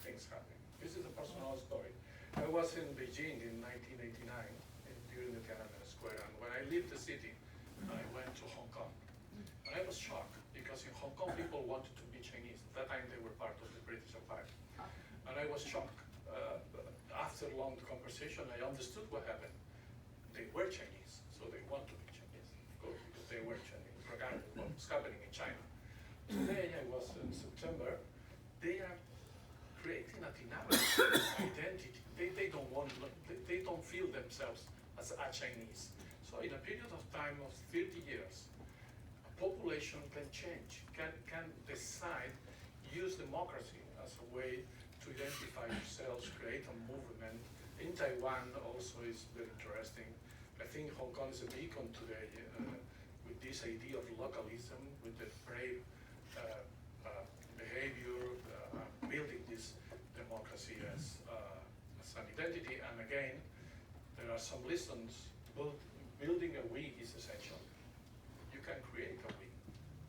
things happen. This is a personal story. I was in Beijing in 1989 during the Tiananmen Square, and when I left the city, I went to Hong Kong. And I was shocked because in Hong Kong people wanted to be Chinese. At that time they were part of the British Empire. And I was shocked. After a long conversation, I understood what happened. They were Chinese, so they want to be Chinese, of course, because they were Chinese, regardless of what was happening in China. Today, I was in September, they are creating a dynamic identity. They don't feel themselves as a Chinese. So in a period of time of 30 years, a population can change, can decide, use democracy as a way to identify yourselves, create a movement. In Taiwan also is very interesting. I think Hong Kong is a beacon today with this idea of localism, with the brave behavior, building this democracy as an identity. And again, there are some lessons. Building a we is essential. You can create a we,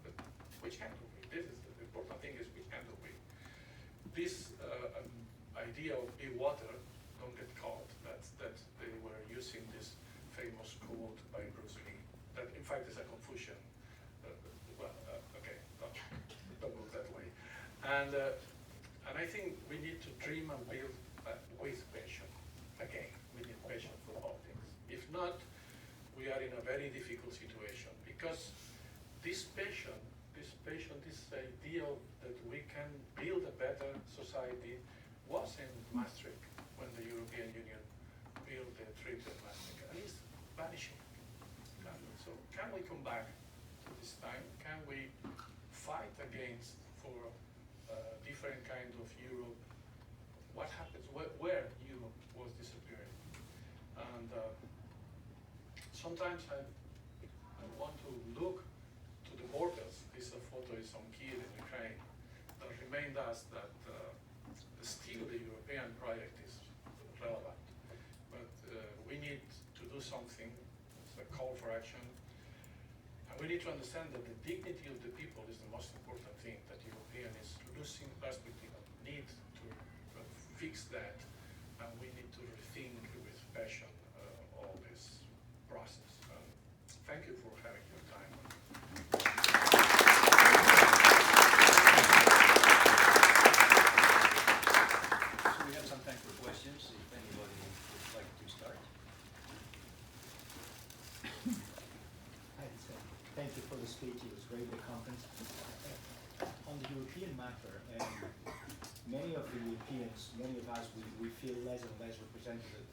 but which kind of we? This is the important thing, is which kind of we. This idea of be water, don't get caught, that they were using this famous quote by Bruce Lee, that in fact is a Confucian, okay, don't go that way. And I think we need to dream and build with passion. Again, we need passion for all things. If not, we are in a very difficult situation, because this passion, this idea that we can build a better society was in Maastricht when the European Union built the Treaty of Maastricht, and it's vanishing. So can we come back to this time? Can we fight against for different kind of Europe? What happens where Europe was disappearing? And sometimes I want to look to the borders. This photo is on Kiev in Ukraine, that remind us that still the European project is relevant. But something. It's a call for action. And we need to understand that the dignity of the people is the most important thing, that European is losing perspective and need to fix that. And we need to rethink with passion all this process. Thank you for having your time. So we have some time for questions, if anybody would like to start. Thank you for the speech. It was great, the conference. On the European matter, many of the Europeans, many of us, we feel less and less represented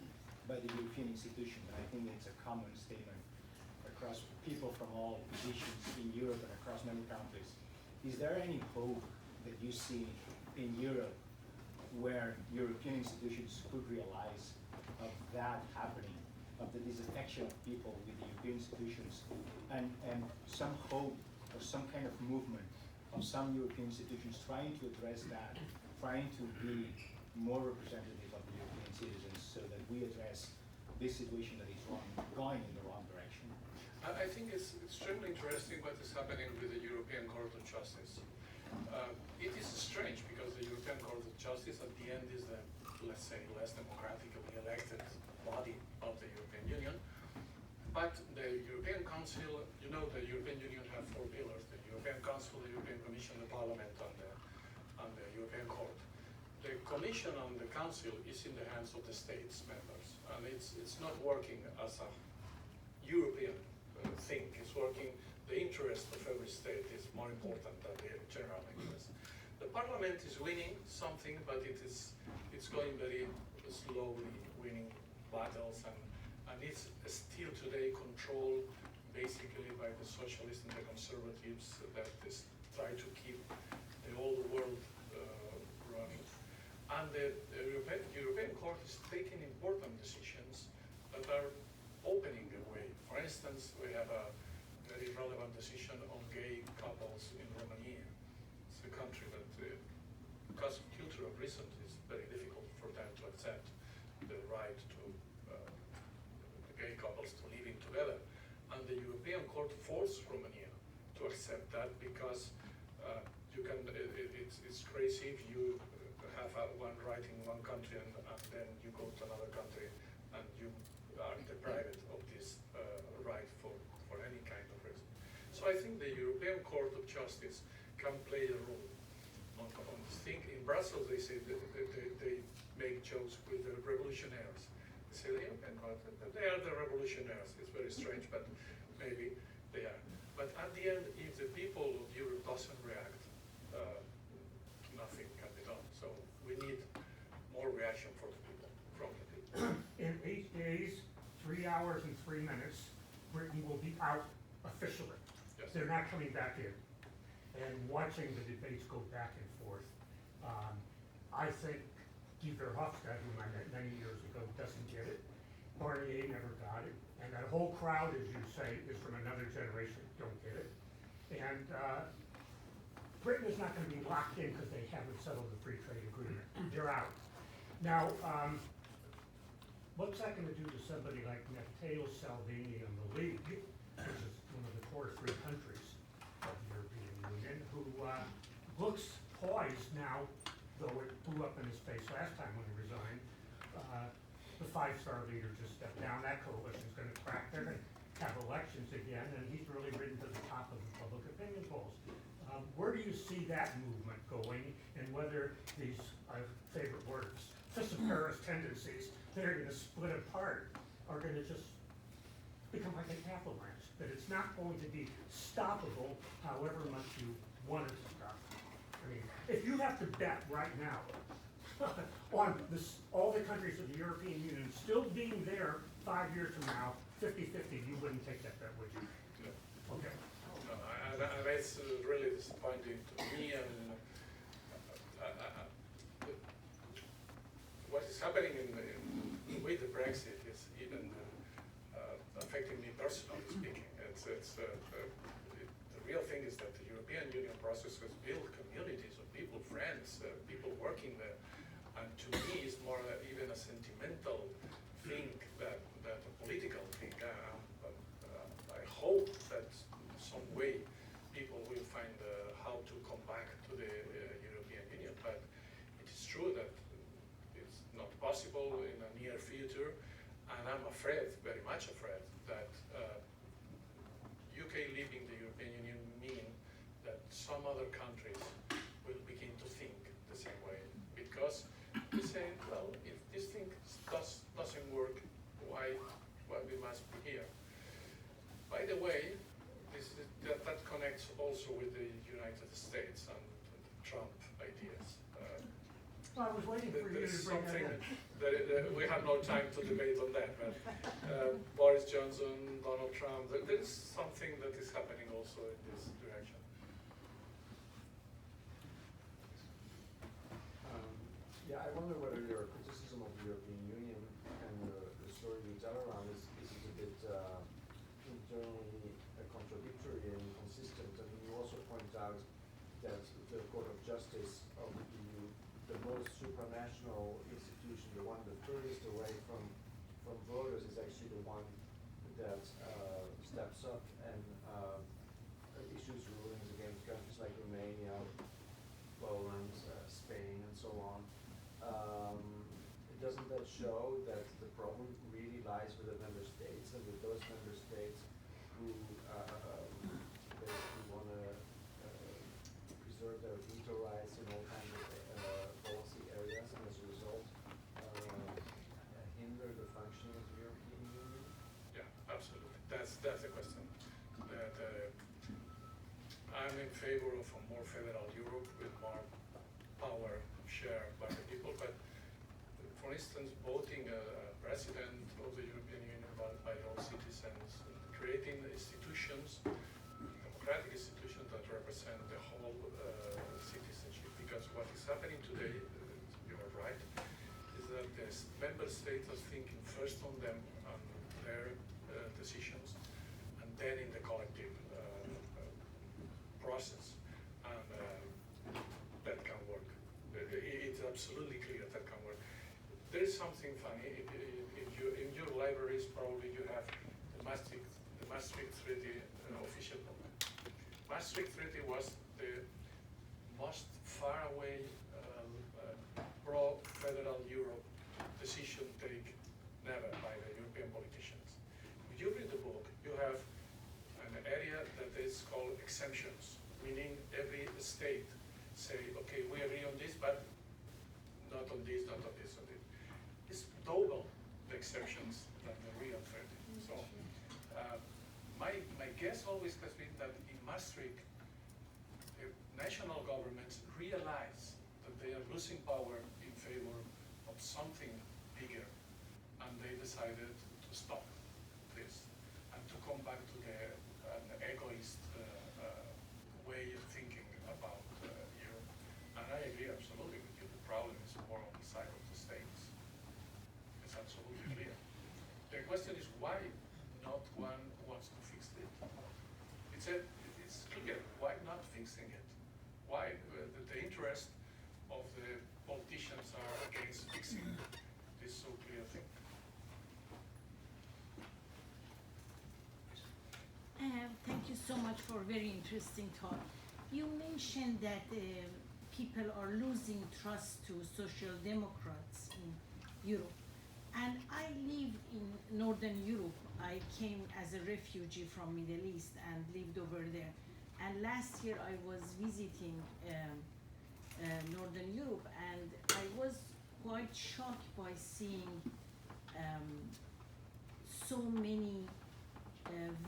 by the European institutions, and I think it's a common statement across people from all positions in Europe and across many countries. Is there any hope that you see in Europe where European institutions could realize of that happening, of the disaffection of people with the European institutions, and some hope or some kind of movement of some European institutions trying to address that, trying to be more representative of the European citizens so that we address this situation that is going in the wrong direction? I think it's extremely interesting what is happening with the European Court of Justice. It is strange because the European Court of Justice at the end is the, let's say, less democratically elected body of the European Union. But the European Council, you know, the European Union have 4 pillars: the European Council, the European Commission, the Parliament, and the European Court. The Commission and the Council is in the hands of the states members, and it's not working as a European thing. It's working, the interest of every state is more important than the general interest. The Parliament is winning something, but it's going very slowly, winning battles, and it's still today controlled basically by the socialists and the conservatives that try to keep the whole world running. And the European Court is taking important decisions that are opening the way. For instance, we have a very relevant decision on gay couples in Romania. It's a country that, because of cultural reasons, it's very difficult for them to accept the right to gay couples to living together. And the European Court forced Romania to accept that because you can, it's crazy if you have one right in one country and then you go to another country and you are deprived of this right for any kind of reason. So I think the European Court of Justice can play a role on this thing. In Brussels, they say they make jokes with the revolutionaries. They say they are the revolutionaries. It's very strange, but maybe they are. But at the end, if the people of Europe doesn't react, nothing can be done. So we need more reaction from the people. In 8 days, 3 hours and 3 minutes, Britain will be out officially. Yes. They're not coming back in. And watching the debates go back and forth, I think Guy Verhofstadt, whom I met many years ago, doesn't get it. Barnier never got it. And that whole crowd, as you say, is from another generation, don't get it. And Britain is not going to be locked in because they haven't settled the free trade agreement. They're out. Now, what's that going to do to somebody like Matteo Salvini and the League, which is one of the core 3 countries of the European Union, who looks poised now, though it blew up in his face last time when he resigned. The 5-star leader just stepped down. That coalition is going to crack. They're going to have elections again, and he's really risen to the top of the public opinion polls. Where do you see that movement going, and whether these favorite words, fissiparous tendencies that are going to split apart are going to just become like an avalanche, that it's not going to be stoppable however much you want it to stop? I mean, if you have to bet right now on all the countries of the European Union still being there 5 years from now, 50-50, you wouldn't take that bet, would you? No. Okay. And it's really disappointing to me. And what is happening with the Brexit is even affecting me personally speaking. The real thing is that the European Union process has built communities of people, friends, people working there. And to me, it's more even a sentimental thing than a political thing. And I'm afraid, very much afraid, that UK leaving the European Union mean that some other countries will begin to think the same way. Because they say, well, if this thing doesn't work, why we must be here? By the way, that connects also with the United States and the Trump ideas. I was waiting for you to There's bring something that in. that we have no time to debate on that, but Boris Johnson, Donald Trump, there's something that is happening also in this direction. Yeah, I wonder whether your criticism of the European Union and the story you tell around is a bit internally contradictory and inconsistent. I mean, you also point out that the Court of Justice of the EU, the most supranational institution, the one the furthest away from voters, is actually the one that steps up and issues rulings against countries like Romania, Poland, Spain, and so on. Doesn't that show that the problem really lies with the member states, and with those member states who basically want to preserve their veto rights in all kinds of policy areas, and as a result hinder the functioning of the European Union? Yeah, absolutely. That's the question. That I'm in favor of a more federal Europe with more power shared by the people, but for instance, voting a president of the European Union by all citizens, creating institutions, democratic institutions that represent the whole citizenship. Because what is happening today, you are right, is that the member states are thinking first on them, on their decisions, and then in the collective process. And that can work. It's absolutely clear that can work. There is something funny. In your libraries, probably you have the Maastricht Treaty official book. Maastricht Treaty was the most far away pro-federal Europe decision taken never by the European politicians. If you read the book, you have an area that is called exemptions, meaning every state say, okay, we agree on this, but not on this, not on this, on this. It's double the exceptions than the real treaty. So my guess always has been that in Maastricht, the national governments realize that they are losing power in favor of something bigger, and they decided to stop this and to come back to an egoist way of thinking about Europe. And I agree absolutely with you. The problem is more on the side of the states. It's absolutely clear. The question is why not one wants to fix it. It's clear. Why not fixing it? Why the interest of the politicians are against fixing this so clear thing? Thank you so much for a very interesting talk. You mentioned that people are losing trust to social democrats in Europe. And I live in Northern Europe. I came as a refugee from Middle East and lived over there. And last year I was visiting Northern Europe, and I was quite shocked by seeing so many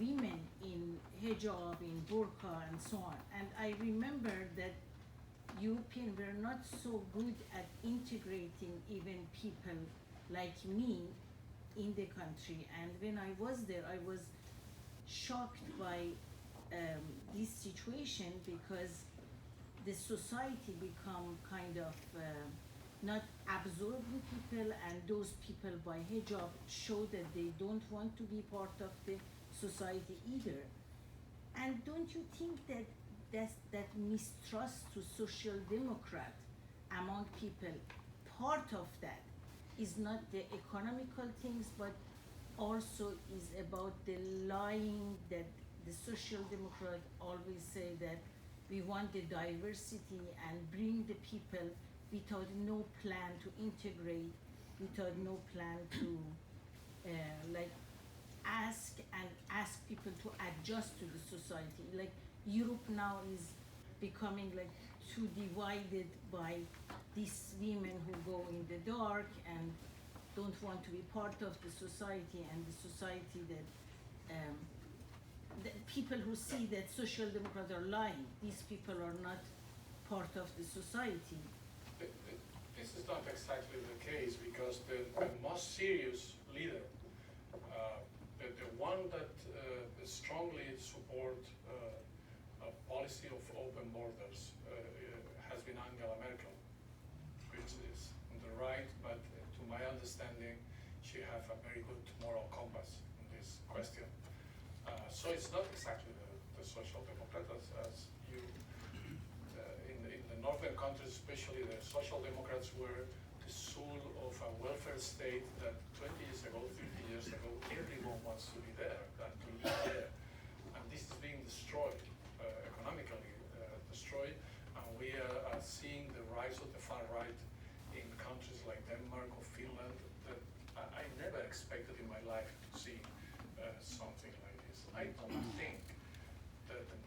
women in hijab, in burqa, and so on. And I remember that Europeans were not so good at integrating even people like me in the country. And when I was there, I was shocked by this situation, because the society become kind of not absorbing people, and those people by hijab show that they don't want to be part of the society either. And don't you think that that mistrust to social democrat among people, part of that is not the economical things, but also is about the lying that the social democrat always say that we want the diversity and bring the people without no plan to integrate, without no plan to like ask people to adjust to the society. Like Europe now is becoming like too divided by these women who go in the dark and don't want to be part of the society, and the society that the people who see that social democrats are lying. These people are not part of the society. This is not exactly the case, because the most serious leader, the one that strongly support a policy of open borders has been Angela Merkel, which is on the right, but to my understanding, she has a very good moral compass in this question. So it's not exactly the social democrats as you, in the northern countries especially, the social democrats were the soul of a welfare state that 20 years ago, 50 years ago, everyone wants to be there and to live there. And this is being destroyed, economically destroyed, and we are seeing the rise of the far right in countries like Denmark or Finland that I never expected in my life to see something like this. I don't think that the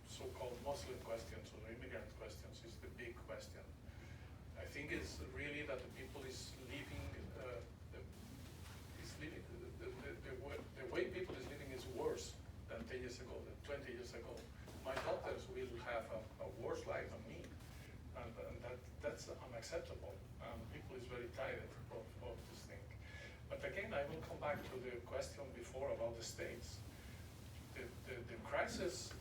so-called Muslim questions or immigrant questions is the big question. I think it's really that the people is living, the way people is living is worse than 10 years ago, than 20 years ago. My daughters will have a worse life than me, and that's unacceptable. People is very tired of this thing. But again, I will come back to the question before about the states. The crisis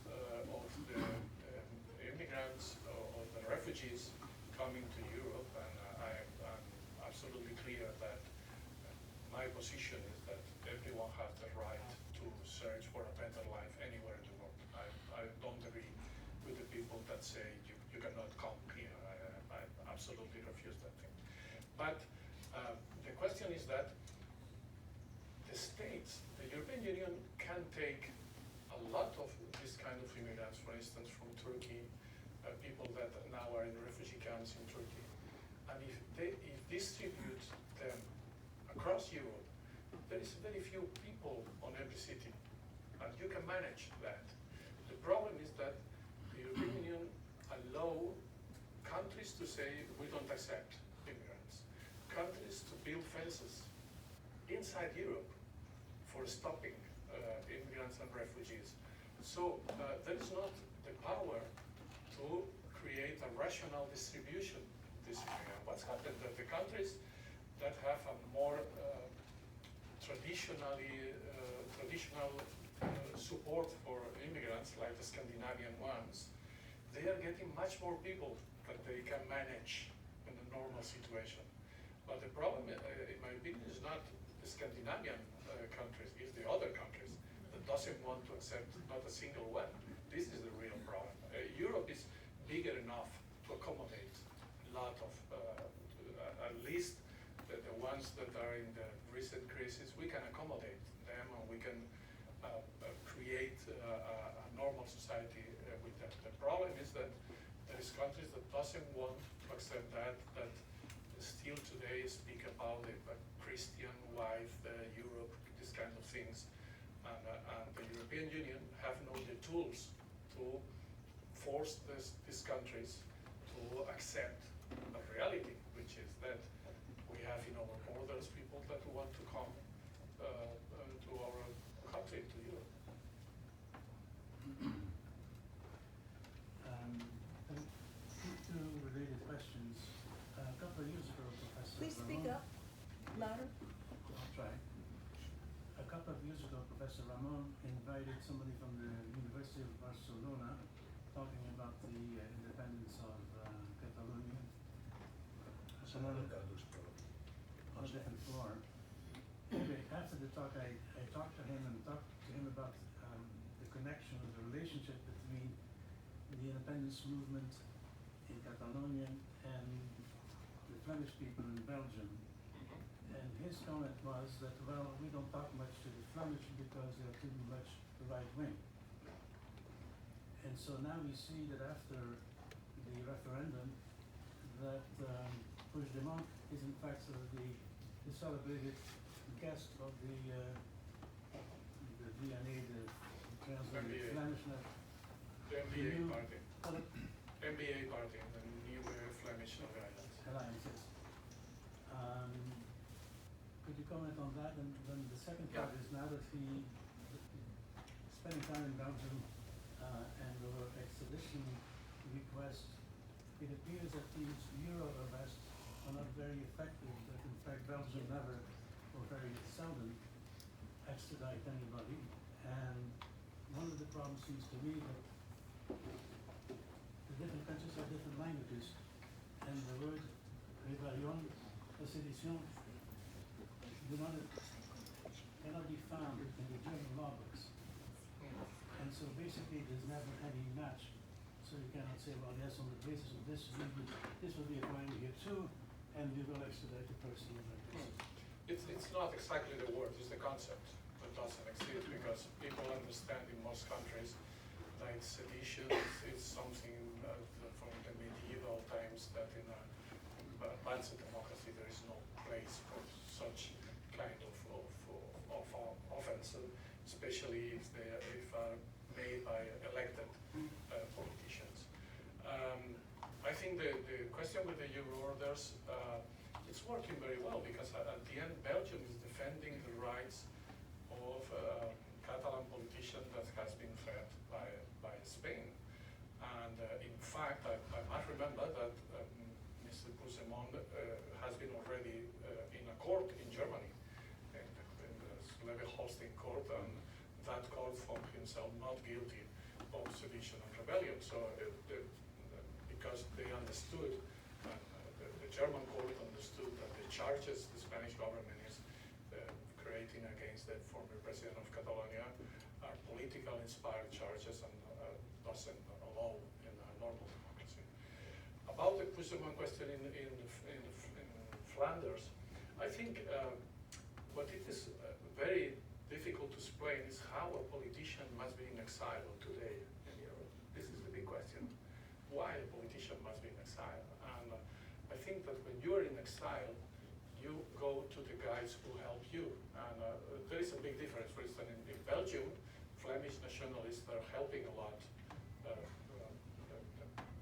of the immigrants or the refugees coming to Europe, and I'm absolutely clear that my position is that everyone has the right to search for a better life anywhere in the world. I don't agree with the people that say you cannot come here. I absolutely refuse that thing. But the question is that the states, the European Union can take a lot of this kind of immigrants, for instance, from Turkey, people that now are in refugee camps in Turkey. And if distribute them across Europe, there is very few people on every city, and you can manage that. The problem is that the European Union allow countries to say we don't accept immigrants, countries to build fences inside Europe for stopping immigrants and refugees. So there is not the power to create a rational distribution of this immigrant. What's happened that the countries that have a more traditional support for immigrants, like the Scandinavian ones, they are getting much more people that they can manage in a normal situation. But the problem, in my opinion, is not the Scandinavian countries, it's the other countries that doesn't want to accept not a single one. This is the real problem. Europe is bigger enough to accommodate a lot of, at least the ones that are in the recent crisis, we can accommodate them, and we can create a normal society with them. The problem is that there is countries that doesn't want to accept that still today speak about it, but Christian wife, Europe, this kind of things. And the European Union have no the tools to force these countries to accept a reality, which is that we have in our borders people that want to come to our country, to Europe. Two related questions. A couple of years ago, Professor Please speak Ramon, up louder. I'll try. A couple of years ago, Professor Ramon invited somebody from the University of Barcelona talking about the independence of Catalonia. On a different floor. Anyway, after the talk, I talked to him about the connection, the relationship between the independence movement in Catalonia and the Flemish people in Belgium. And his comment was that, well, we don't talk much to the Flemish because they're too much right wing. And so now we see that after the referendum, that Puigdemont is in fact sort of the celebrated guest of the DNA, the MBA. Flemish The MBA new- party. Pardon? MBA party, the new Flemish alliance. Alliances. Could you comment on that? And then the second part is, now that he spending time in Belgium and there were extradition requests, it appears that these Euro arrests are not very effective, that in fact Belgium never or very seldom extradite anybody. And one of the problems seems to me that the different countries have different languages, and the word rebellion or sedition cannot be found in the German law books. And so basically there's never any match. So you cannot say, well, yes, on the basis of this, this will be applying here too, and we will extradite the person like this. It's not exactly the word, it's the concept that doesn't exist, because people understand in most countries that sedition is something from the medieval times, that in a advanced democracy there is no place for such kind of offense, especially if they are made by elected politicians. I think the question with the Euro orders, it's working very well, because at the end Belgium is defending the rights of Catalan politician that has been threatened by Spain. And in fact, I must remember that Mr. Puigdemont has been already in a court in Germany, in the Schleswig-Holstein court, and that court found himself not guilty of sedition and rebellion. So because they understood, the German court understood that the charges the Spanish government is creating against the former president of Catalonia are political inspired charges, and doesn't allow in a normal democracy. About the Puigdemont question in Flanders, I think what it is very difficult to explain is how a politician must be in exile today in Europe. This is the big question. Why a politician must be in exile? And I think that when you are in exile, you go to the guys who help you. And there is a big difference. For instance, in Belgium, Flemish nationalists are helping a lot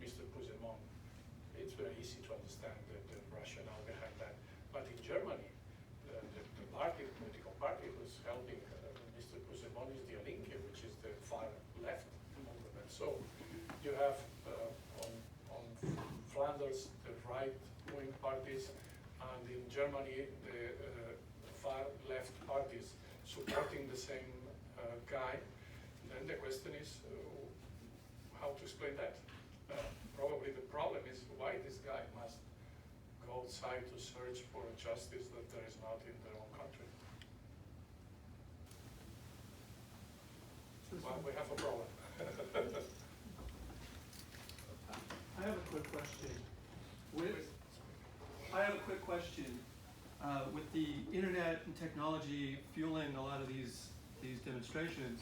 Mr. Puigdemont. It's very easy to understand the rationale behind that. But in Germany, the political party who's helping Mr. Puigdemont is the Linke, which is the far left movement. So you have on Flanders the right-wing parties, and in Germany the far left parties supporting the same guy. Then the question is how to explain that. Probably the problem is why this guy must go outside to search for a justice that there is not in their own country. Well, we have a problem. I have a quick question. With the internet and technology fueling a lot of these demonstrations,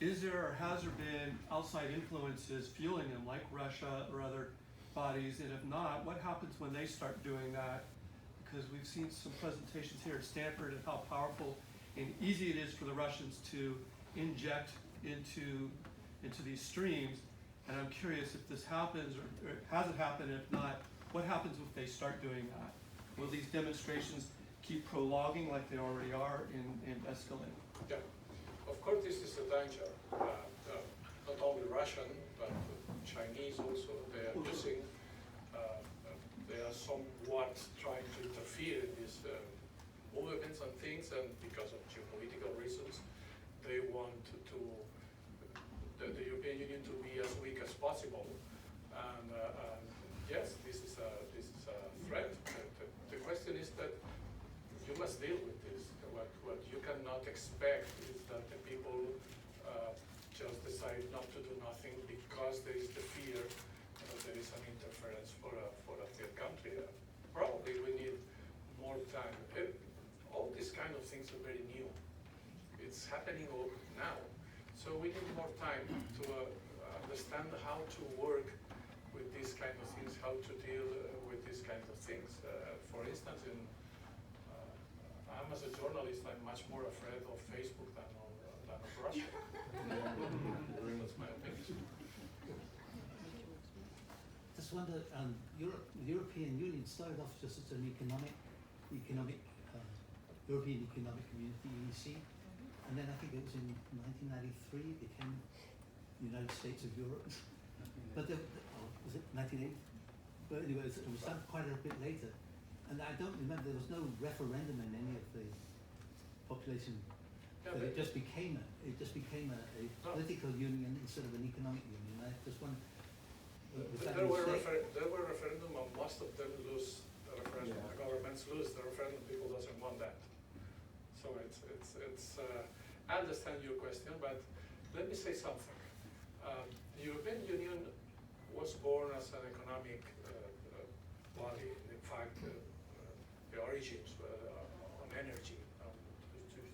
is there or has there been outside influences fueling them, like Russia or other bodies? And if not, what happens when they start doing that? Because we've seen some presentations here at Stanford of how powerful and easy it is for the Russians to inject into these streams. And I'm curious if this happens, or has it happened? If not, what happens if they start doing that? Will these demonstrations keep prolonging like they already are and escalate? Yeah, of course this is a danger. Not only Russian, but Chinese also. They are using, they are somewhat trying to interfere in these movements and things, and because of geopolitical reasons, they want the European Union to be as weak as possible. And yes, this is a threat. The question is that you must deal with this. What you cannot expect is that the people just decide not to do nothing because there is the fear that there is an interference for a third country. Probably we need more time. All these kind of things are very new. It's happening now. So we need more time to understand how to work with these kind of things, how to deal with these kinds of things. For instance, I'm as a journalist honest, I'm much more afraid of Facebook than of Russia. That's my opinion. Just wonder, Europe, the European Union started off just as an economic European Economic Community, EEC, and then I think it was in 1993 it became the United States of Europe. But was it 1980? But anyway, it was done quite a bit later, and I don't remember, there was no referendum in any of the population. Yeah, but it just became a political union instead of an economic union. I just wonder. There were referendum and most of them lose the referendum. Yeah. The governments lose the referendum. People doesn't want that. So it's I understand your question, but let me say something. The European Union was born as an economic body. In fact, the origins on energy,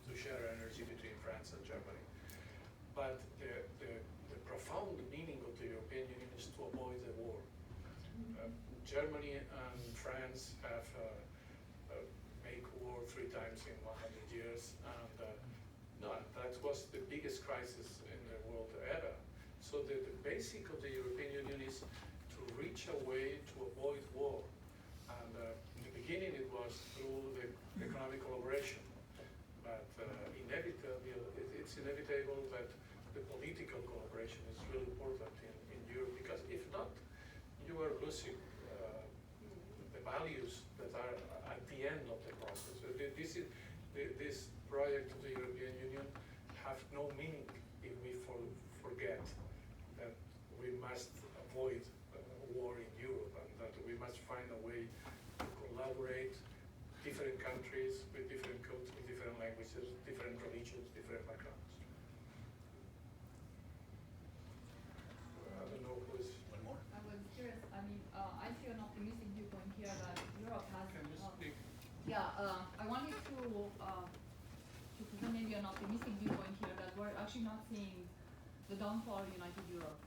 to share energy between France and Germany. But the profound meaning of the European Union is to avoid a war. Germany and France have made war 3 times in 100 years, and that was the biggest crisis in the world ever. So the basic of the European Union is to reach a way to avoid war. And in the beginning it was through the economic collaboration, but inevitably, it's inevitable that the political collaboration is really important in Europe, because if not, you are losing the values that are at the end of the process. This project of the European Union have no meaning if we forget that we must avoid war in Europe, and that we must find a way to collaborate, different countries with different cultures, different languages, different religions, different backgrounds. I don't know who is. One more? I was curious. I mean, I see an optimistic viewpoint here that Europe has. Can you speak? I wanted to present maybe an optimistic viewpoint here that we're actually not seeing the downfall of United Europe,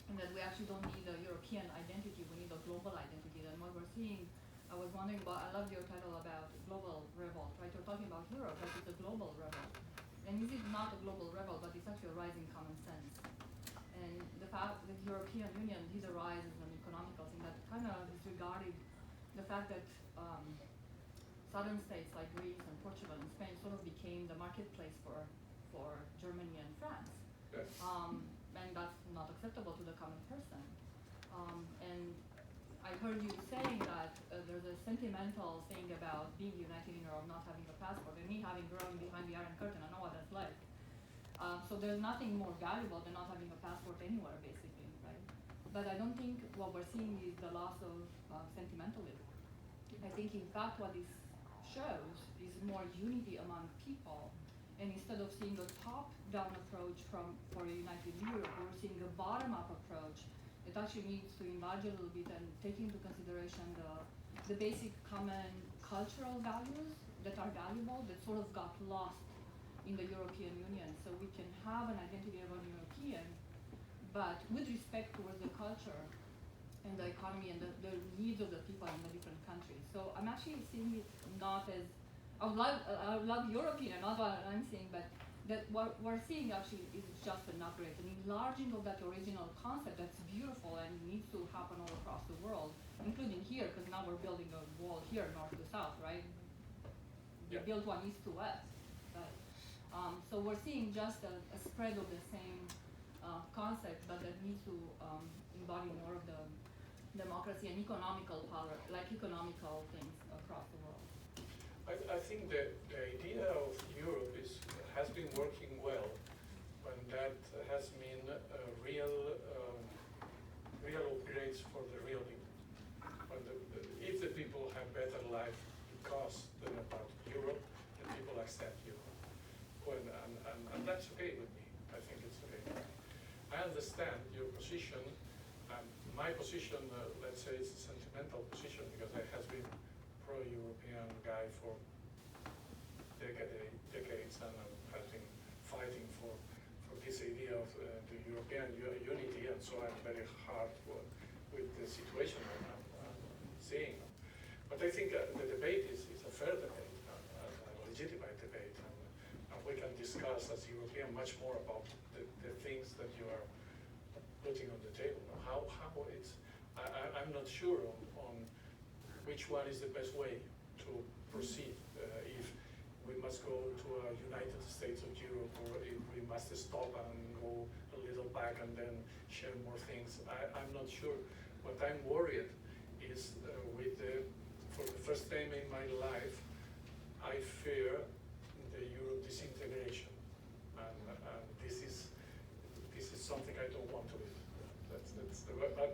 and that we actually don't need a European identity. We need a global identity. And what we're seeing, I was wondering about. I love your title about Global Revolt. Right? You're talking about Europe, but it's a global revolt. And is it not a global revolt, but it's actually a rising common sense? And the fact that the European Union, his rise is an economical thing that kind of disregarded the fact that southern states like Greece and Portugal and Spain sort of became the marketplace for Germany and France. Yes. And that's not acceptable to the common person. And I heard you saying that there's a sentimental thing about being united in Europe, not having a passport, and me having grown behind the Iron Curtain. I know what that's like. So there's nothing more valuable than not having a passport anywhere, basically, right? But I don't think what we're seeing is the loss of sentimentalism. I think, in fact, what this shows is more unity among people. And instead of seeing a top-down approach for a united Europe, we're seeing a bottom-up approach. It actually needs to enlarge a little bit and take into consideration the basic common cultural values that are valuable, that sort of got lost in the European Union. So we can have an identity of a European, but with respect towards the culture and the economy and the needs of the people in the different countries. So I'm actually seeing it not as, I would love European, not what I'm saying, but that what we're seeing actually is just an upgrade, an enlarging of that original concept that's beautiful and needs to happen all across the world, including here, because now we're building a wall here, north to south, right? We built one east to west. But, so we're seeing just a spread of the same concept, but that needs to embody more of the democracy and economical power, like economical things across the world. I think that the idea of Europe has been working well when that has been real upgrades for the real people. When if the people have better life because they're a part of Europe, the people accept Europe. And that's okay with me. I think it's okay. I understand your position. My position, let's say, is a sentimental position because I have been pro-European guy for decades, and I've been fighting for this idea of the European unity, and so I'm very hard with the situation I'm seeing. But I think the debate is a fair debate, a legitimate debate, us as Europeans much more about the things that you are putting on the table. How it's, I'm not sure on which one is the best way to proceed. If we must go to a United States of Europe, or if we must stop and go a little back and then share more things. I'm not sure. What I'm worried is for the first time in my life, I fear the Euro disintegration, and this is something I don't want to live.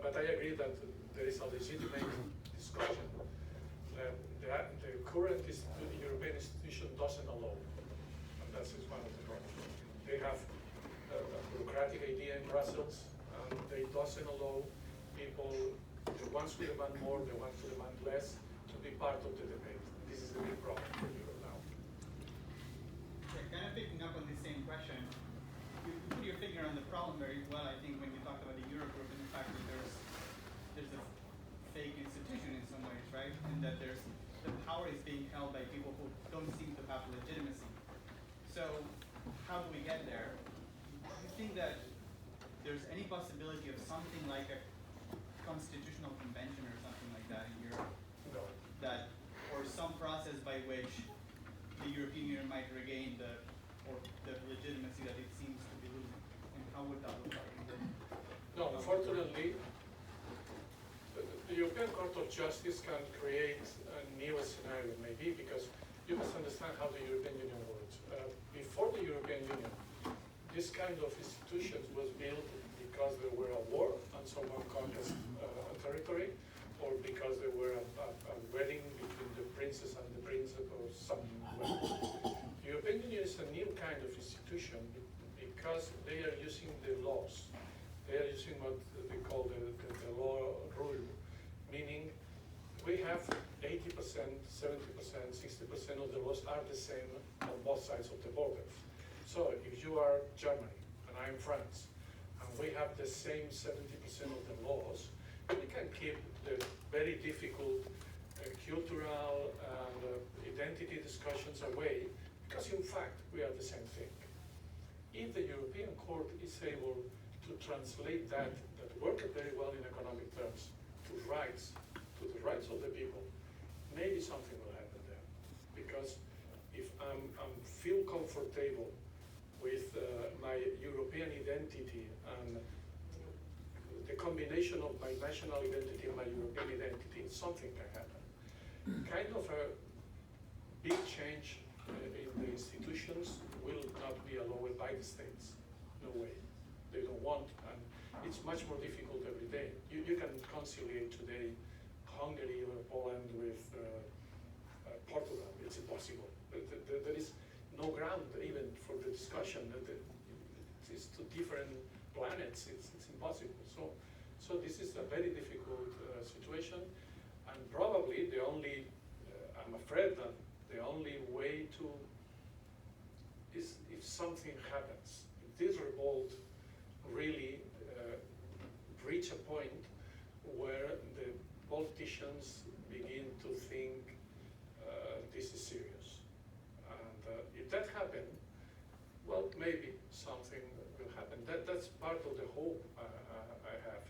But I agree that there is a legitimate discussion. The current European institution doesn't allow, and that is one of the problems. They have a bureaucratic idea in Brussels, and they doesn't allow people, the ones who demand more, the ones who demand less, to be part of the debate. This is a big problem for Europe now. Yeah, kind of picking up on the same question, you put your finger on the problem very well, I think, when you talked about the Eurogroup and the fact that there's a fake institution in some ways, right? And that the power is being held by people who don't seem to have legitimacy. So how do we get there? Do you think that there's any possibility of something like a constitutional convention or something like that in Europe? No. That, or some process by which the European Union might regain the legitimacy that it seems to be losing? And how would that look like? No, unfortunately, the European Court of Justice can create a new scenario, maybe, because you must understand how the European Union works. Before the European Union, this kind of institutions was built because there were a war and someone conquered a territory, or because there were a wedding between the princess and the prince, or something like that. The European Union is a new kind of institution because they are using the laws. They are using what we call the law rule, meaning we have 80%, 70%, 60% of the laws are the same on both sides of the borders. So if you are Germany and I'm France, and we have the same 70% of the laws, we can keep the very difficult cultural and identity discussions away, because in fact we are the same thing. If the European Court is able to translate that worked very well in economic terms to the rights of the people, maybe something will happen there. Because if I feel comfortable with my European identity and the combination of my national identity and my European identity, something can happen. Kind of a big change in the institutions will not be allowed by the states. No way. They don't want, and it's much more difficult every day. You can conciliate today Hungary or Poland with Portugal. It's impossible. There is no ground even for the discussion. It's two different planets. It's impossible. So this is a very difficult situation, and probably the only, I'm afraid that the only way to is if something happens. If this revolt really reach a point where the politicians begin to think this is serious. And if that happens, well, maybe something will happen. That's part of the hope I have.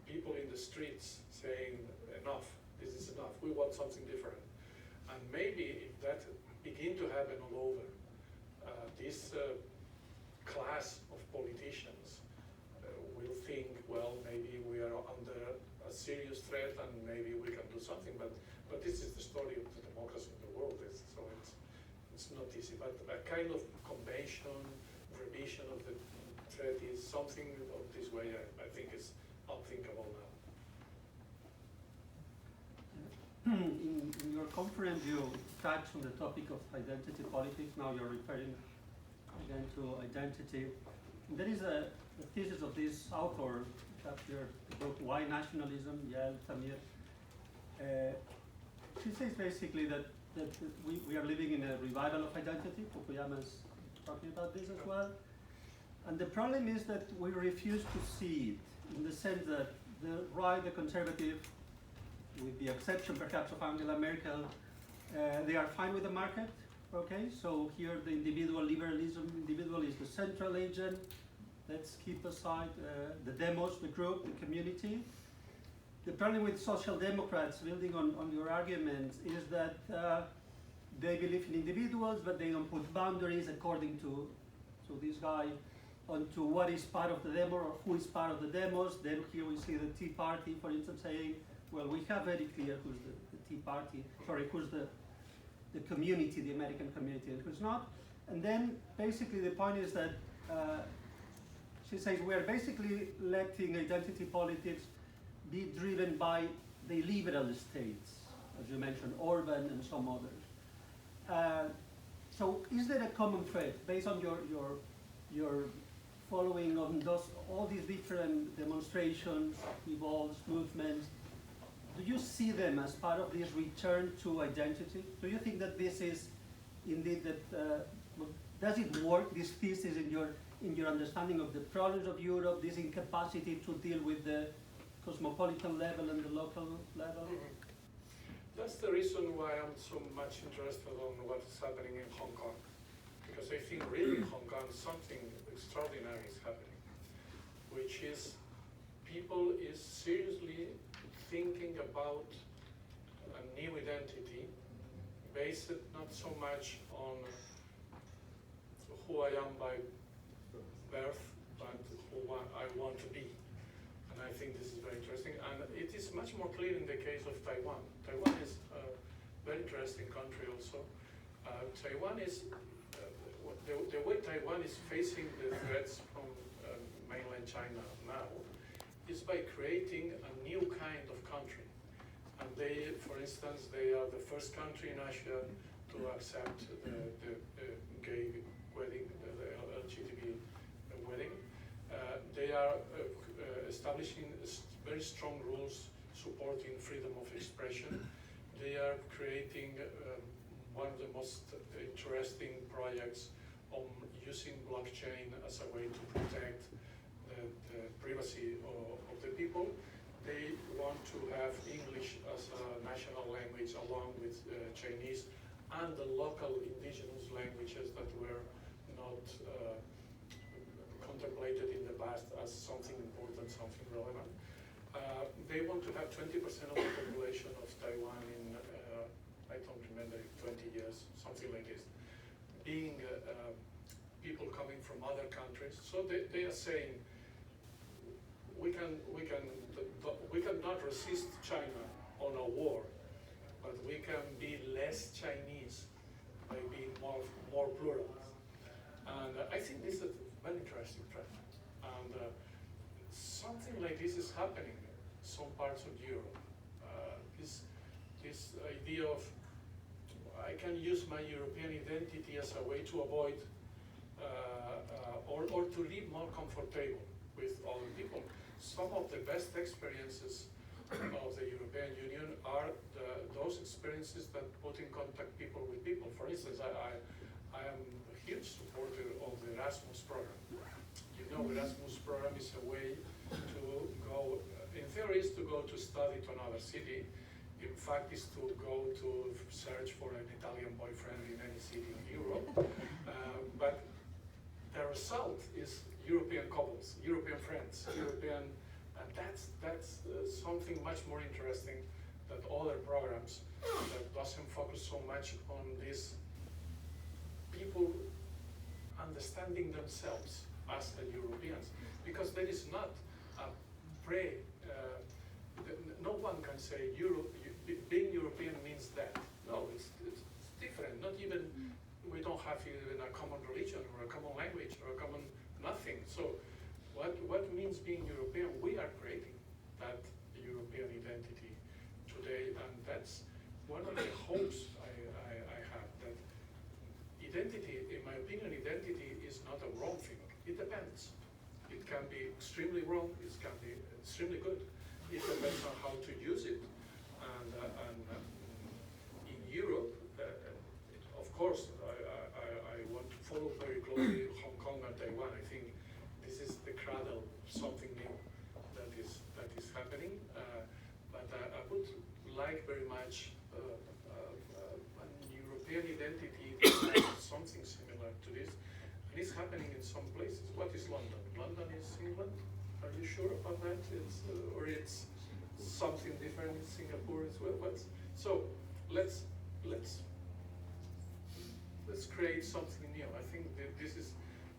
People in the streets saying, enough, this is enough, we want something different. And maybe if that begin to happen all over, this class of politicians will think, well, maybe we are under a serious threat and maybe we can do something. But this is the story of the democracy in the world. So it's not easy. But a kind of convention, revision of the threat is something of this way, I think is unthinkable now. In your conference, you touched on the topic of identity politics. Now you're referring again to identity. And there is a thesis of this author, chapter book, Why Nationalism, Yael Tamir. She says basically that we are living in a revival of identity. Fukuyama is talking about this as well. And the problem is that we refuse to see it, in the sense that the right, the conservative, with the exception perhaps of Angela Merkel, they are fine with the market. Okay, so here the individual liberalism, individual is the central agent. Let's keep aside the demos, the group, the community. The problem with social democrats, building on your argument, is that they believe in individuals, but they don't put boundaries according to this guy onto what is part of the demo or who is part of the demos. Then here we see the Tea Party, for instance, saying, well, we have very clear who's the Tea Party, sorry, who's the community, the American community, and who's not. And then basically the point is that she says we're basically letting identity politics be driven by the liberal states, as you mentioned, Orban and some others. So is there a common thread based on your following on all these different demonstrations, revolts, movements? Do you see them as part of this return to identity? Do you think that this is indeed that, does it work, this thesis in your understanding of the problems of Europe, this incapacity to deal with the cosmopolitan level and the local level? That's the reason why I'm so much interested on what is happening in Hong Kong. Because I think really in Hong Kong something extraordinary is happening, which is people is seriously thinking about a new identity based not so much on who I am by birth, but who I want to be. And I think this is very interesting. And it is much more clear in the case of Taiwan. Taiwan is a very interesting country also. Taiwan is, the way Taiwan is facing the threats from mainland China now is by creating a new kind of country. And they, for instance, they are the first country in Asia to accept the gay wedding, the LGBT wedding. They are establishing very strong rules supporting freedom of expression. They are creating one of the most interesting projects on using blockchain as a way to protect the privacy of the people. They want to have English as a national language along with Chinese and the local indigenous languages that were not contemplated in the past as something important, something relevant. They want to have 20% of the population of Taiwan in, I don't remember, 20 years, something like this, being people coming from other countries. So they are saying, we cannot resist China on a war, but we can be less Chinese by being more plural. And I think this is a very interesting trend. And something like this is happening in some parts of Europe. This idea of I can use my European identity as a way to avoid or to live more comfortable with other people. Some of the best experiences of the European Union are those experiences that put in contact people with people. For instance, I am a huge supporter of the Erasmus program. You know, Erasmus program is a way to go, in theory, is to go to study to another city. In fact, is to go to search for an Italian boyfriend in any city in Europe. But the result is European couples, European friends, European, and that's something much more interesting than other programs that doesn't focus so much on these people understanding themselves as the Europeans, because there is not a no one can say being European means that. No, it's different. Not even, we don't have even a common religion or a common language or a common nothing. So what means being European? We are creating that European identity today, and that's one of the hopes I have, that identity, in my opinion, identity is not a wrong thing. It depends. It can be extremely wrong, it can be extremely good. It depends on how to use it. And in Europe, of course, I want to follow very closely Hong Kong and Taiwan. I think this is the cradle of something new that is happening. But I would like very much an European identity that happening in some places. What is London? London is England? Are you sure about that? Or it's something different in Singapore as well? So let's create something new. I think that this is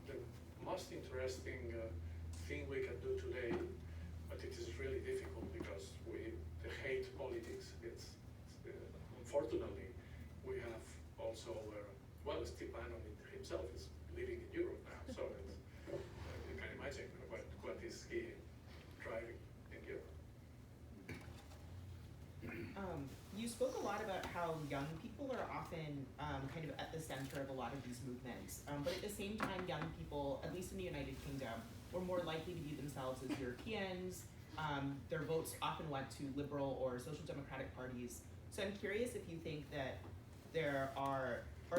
the most interesting thing we can do today, but it is really difficult because the hate politics. Unfortunately, we have also Stepanov himself is living in Europe now, so you can imagine what is he driving in Europe. You spoke a lot about how young people are often kind of at the center of a lot of these movements, but at the same time, young people, at least in the United Kingdom, were more likely to view themselves as Europeans. Their votes often went to liberal or social democratic parties. So I'm curious if you think that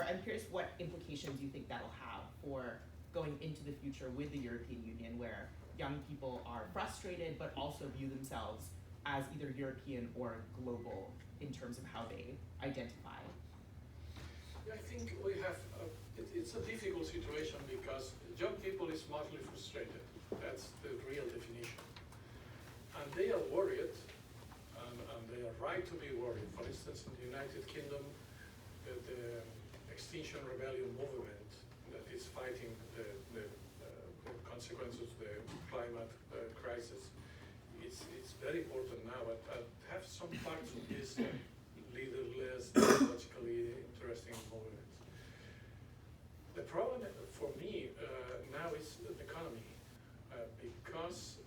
I'm curious what implications you think that'll have for going into the future with the European Union, where young people are frustrated but also view themselves as either European or global in terms of how they identify. I think we have, it's a difficult situation because young people is mostly frustrated. That's the real definition. And they are worried, and they are right to be worried. For instance, in the United Kingdom, the Extinction Rebellion movement that is fighting the consequences of the climate crisis, it's very important now. I have some parts of this leaderless, ideologically interesting movements. The problem for me now is the economy, because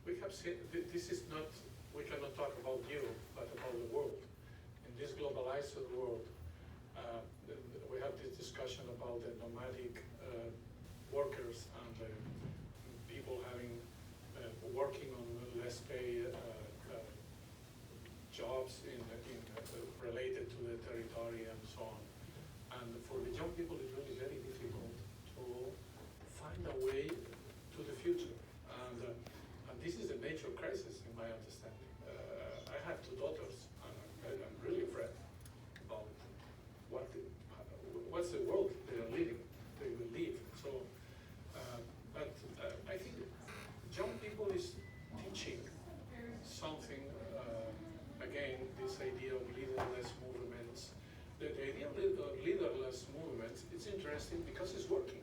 we have seen, this is not, we cannot talk about Europe, but about the world. In this globalized world, we have this discussion about the nomadic workers and people working on less pay jobs related to the territory and so on. And for the young people, it's really very difficult to find a way to the future. And this is a major crisis in my understanding. I have two daughters, and I'm really afraid about what's the world they are living, they will live. So, but I think young people is teaching something, again, this idea of leaderless movements. The idea of leaderless movements, it's interesting because it's working.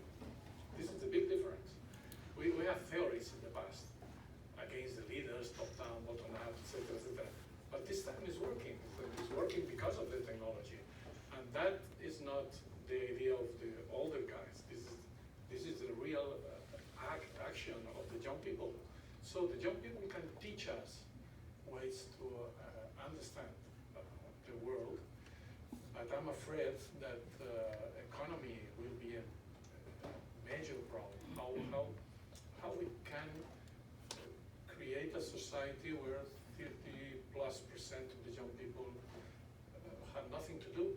This is the big difference. We have theories in the past against the leaders, top down, bottom up, etc., etc. But this time it's working. It's working because of the technology. And that is not the idea of the older guys. This is the real action of the young people. So the young people can teach us ways to understand the world. But I'm afraid that economy will be a major problem. How we can create a society where 30+% of the young people have nothing to do